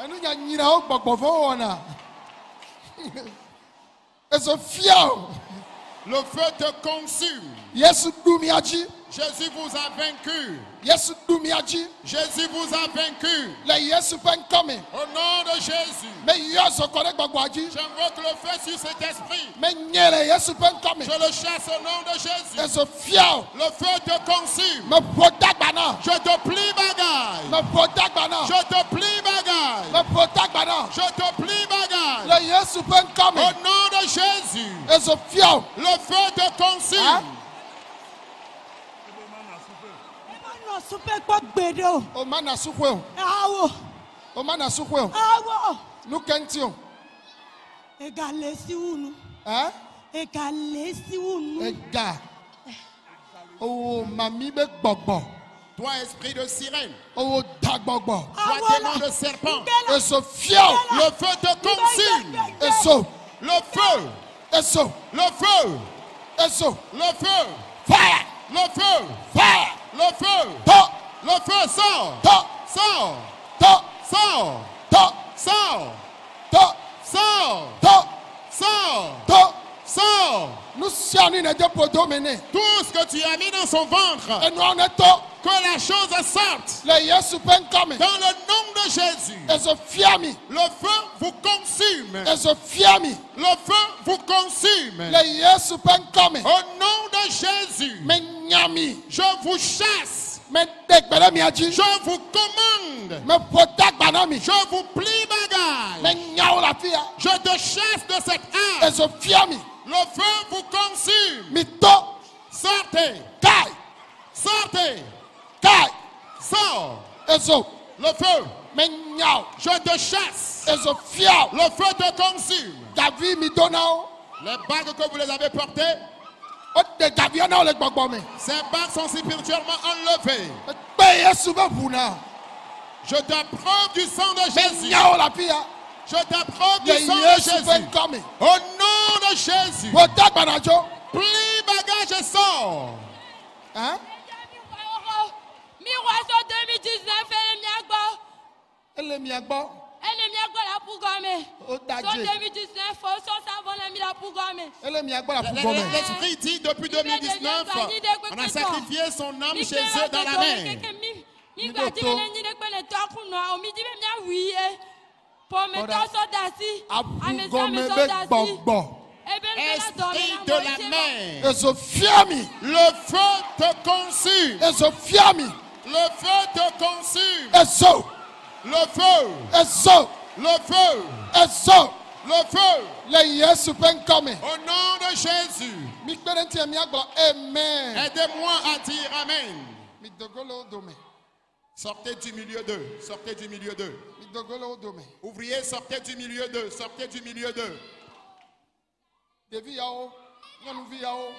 Enu nya nyina o gbogbo fo wana. Eso fiao. Le feu te consume. Yesu dumiaji. Jésus vous a vaincu. Yesu dumiaji. Jésus vous a vaincu. Le Yesu penkome. Au nom de Jésus, Me yoso kore gbogbo aji. j'invoque le feu sur cet esprit. Me nyele Yesu penkome. Je le chasse au nom de Jésus. Eso fiao. Le feu te consume. Me podagbana. Je te plie bagaille. Me podagbana. Je te plie bagaille. Me podagbana. Je te plie bagaille. Le Yesu penkome. Au nom de Jésus, Eso fiao. le feu te consume. Hein? Emmanuel super kwa gbedo. O mana sukwe o. Awo. O mana sukwe o. Awo. Nu kenti o. Egalesi unu. Hein? Egalesi unu. Ega. O mami be gbogbo. Toi, esprit de sirène, O da gbogbo. toi, démon de serpent, Eso fiao. le feu te consume. Eso. Le feu, Eso. le feu, Eso. le feu, Fire. le feu, Fire. le feu, To. le feu sort, To. sort, To. sort, To. sort, To. sort, To. sort, To. sort. Nous siani ne depo domene. Tout ce que tu as mis dans son ventre, Et nous on est to. que la chose sorte. Le Yesu penkome. Dans le nom de Jésus, Eso fiami. le feu vous consume. Eso fiami. Le feu vous consume. Le Yesu penkome. Au nom de Jésus, Me nyami. je vous chasse. Me dekpere mia dzi. Je vous commande. Me ƒo dagba na mi. Je vous plie bagage. Me nyawo le afi ya. Je te chasse de cette âme. Ezo fia mi. Le feu vous consume. Mi to. Sortez. Kai. Sortez. Kai. Sors. Ezo. Le feu. Me nyawo. Je te chasse. Ezo fia. Le feu te consume. Gavi mi do na wo. Les bagues que vous les avez portées, O de gavi na wo le gbɔgbɔ me. ces bagues sont spirituellement enlevées. Ekpe Yesu be ʋu na. Je t'approuve du sang de Me Jésus. nyawo le afi ya. Je t'approuve du Le sang de Yesu be Jésus. ŋkɔ me. Au nom de Jésus. Ƒo dagba na dzo. Plie bagage et sors. Hein? Miroir 2019, elle est mia gbɔ. Ele mia gbɔ. Elle est mia gbɔ la pour gomme. O da Sur dze. 2019, faut so savon la mi la pour gomme. Ele mia gbɔ la ƒu gɔme. L'Esprit dit depuis 2019, on a sacrifié son âme chez eux dans la mer. Mi gba di le nyi de pe le to kunwa, o mi di be mia wi e. Po me to so dasi. Aƒu gɔme be gbɔgbɔ. Esprit de la mer, Ezo fia mi. le feu te consume. Ezo fia mi. Le feu te consume. Ezo. Le feu, Ezo. le feu, Ezo. le feu. Le Yesu ƒe ŋkɔ me. Au nom de Jésus, Mi kpe ɖe ŋuti mia gblɔ amen. aidez-moi à dire Amen. Mi dogo le wo dome. Sortez du milieu d'eux, sortez du milieu d'eux. Mi dogo le wo dome. Ouvriers, sortez du milieu d'eux, sortez du milieu d'eux. Ɖevi yawo, nyɔnuvi yawo,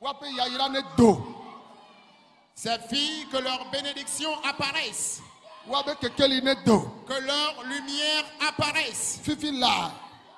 woaƒe yayra ne do. Ces filles, que leur bénédiction apparaisse, Woaƒe kekeli ne do. que leur lumière apparaisse. Fifi la.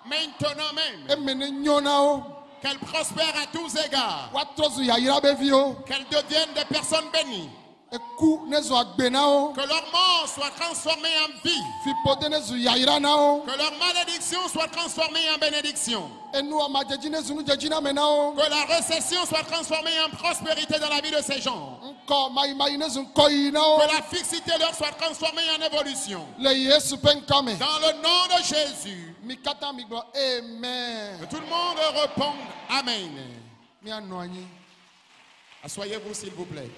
Maintenant même, Eme ne nyo na wo. qu'elles prospèrent à tous égards, Woatrɔ zu yayra be viwo. qu'elles deviennent des personnes bénies, Eku ne zu agbe na wo. que leur mort soit transformée en vie, Fiƒode ne zu yayra na wo. que leur malédiction soit transformée en bénédiction, Enu amadzedzi ne zu nudzedzi na me na wo. que la récession soit transformée en prospérité dans la vie de ces gens, Ŋkɔ mayimayi ne zu ŋkɔ yi na wo. que la fixité leur soit transformée en évolution. Le Yesu ƒe ŋkɔ me. Dans le nom de Jésus, Mi katã mi gblɔ que amen. tout le monde réponde Amen. Mianɔ anyi. Asseyez-vous s'il vous plaît.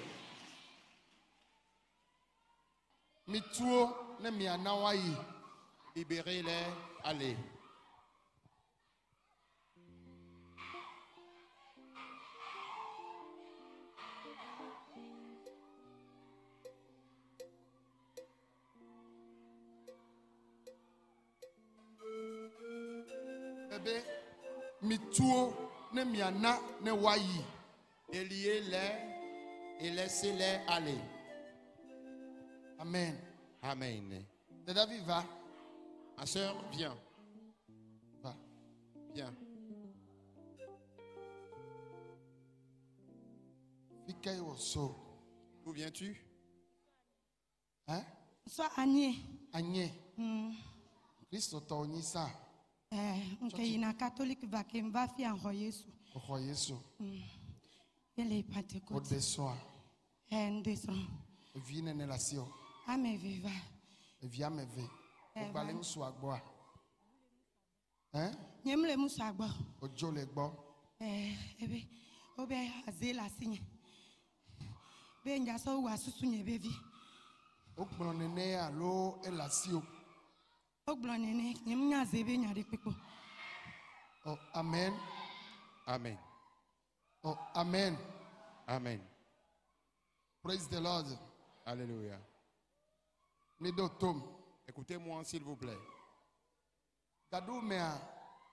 Mi tuwo ne miana woayi. Libérez-les, allez. Bébé, mi tuwo ne miana ne woayi. Déliez-les et laissez-les aller. Amen. Amen. David va. Ma soeur, viens. Va. Viens. Fike wo so. D'où viens-tu? Hein? So anye. Anye. Kristo tɔ nyi sa. Nke yina catholic va ke mva fi an xɔ Yesu. Oxɔ Yesu. Ele O Pentecôte. de sɔa. Ndesrɔ̃. Evi nene le asi o. Ame vi va. Evi ame eve. Wogba le ŋusu agbɔa. Hein? Nye mle musu agbɔ. Odzo le gbɔ. Ebe obe aze le asi nye. Be nyasɔ wu asusu nye be vi. Wogblɔ nene alo ele asi o. Ogblɔ nene nye nya ze be nya ɖe kpekpe. Oh, amen. Amen. Oh, amen. Amen. Praise the Lord. Alléluia. Mido tom. Écoutez-moi s'il vous plaît. Gado mea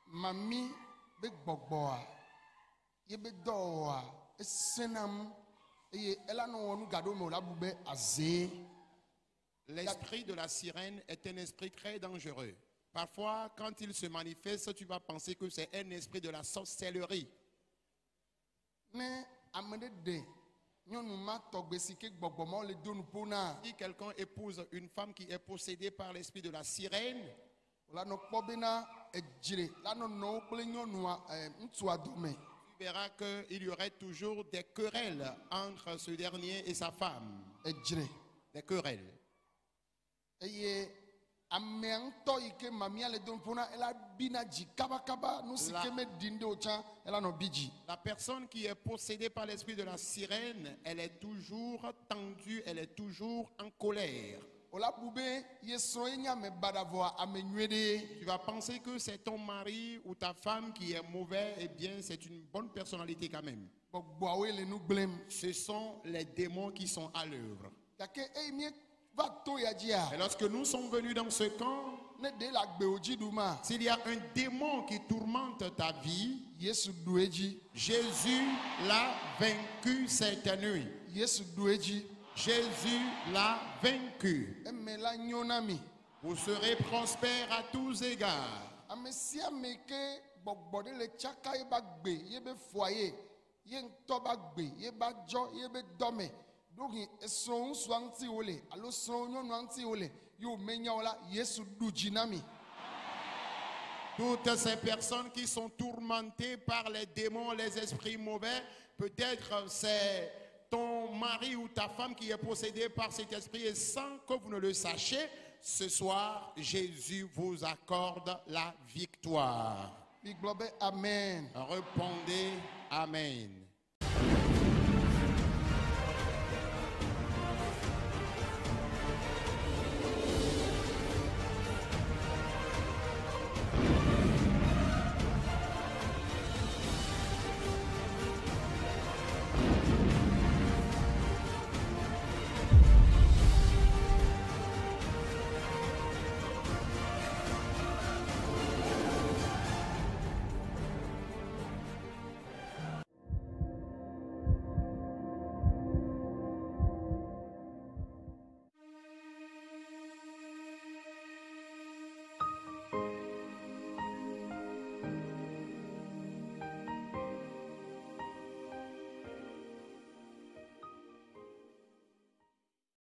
mami be gbɔgbɔa ye be dɔwɔa esenam eye ela no wɔnu gado me o la bu be aze. L'esprit de la sirène est un esprit très dangereux. Parfois, quand il se manifeste, tu vas penser que c'est un esprit de la sorcellerie. Ne ame ɖe de nyɔnu ma tɔgbe si ke gbɔgbɔ ma le do nuƒo na. Si quelqu'un épouse une femme qui est possédée par l'esprit de la sirène, La no kpɔ bena edzre la no nɔwo kple nyɔnua ŋutsua dome. tu verras qu'il y aurait toujours des querelles entre ce dernier et sa femme. Edzre Des querelles. eye amea ŋutɔ yi ke mamia le dom ƒo na ela bina dzi kabakaba nu si La- ke meɖim ɖe o tsã ela nɔ bi dzi. La personne qui est possédée par l'esprit de la sirène, elle est toujours tendue, elle est toujours en colère. Wòla bu be ye srɔ̃ ye nye ame baɖa vɔa ame nyuie ɖe. Tu vas penser que c'est ton mari ou ta femme qui est mauvais, eh bien c'est une bonne personnalité quand même. Gbɔgbɔawoe le nu gblẽm. Ce sont les démons qui sont à l'œuvre. Gake eyi mie va to ya Et dzia lorsque nous sommes venus dans ce camp, ne ɖe le agbewo dzi ɖum ma s'il y a un démon qui tourmente ta vie, Yesu ɖu edzi. Jésus l'a vaincu cette nuit. Yesu ɖu edzi. Jésus l'a vaincu. Eme la nyo na mi. Vous serez prospères à tous égards. Ame sia ame ke gbɔgbɔ ɖe le tsaka ye ba gbe ye be foyer ye ŋutɔ ba gbe ye ba dzɔ ye be dɔme ɖohi esrɔ̃ ŋutsua ŋuti wole alo srɔ̃ nyɔnua ŋuti wole ye womenya o la Yesu ɖu dzi na mi. Toutes ces personnes qui sont tourmentées par les démons, les esprits mauvais, peut-être c'est ton mari ou ta femme qui est possédé par cet esprit et sans que vous ne le sachiez, ce soir, Jésus vous accorde la victoire. Mi gblɔ be amen. Répondez Amen.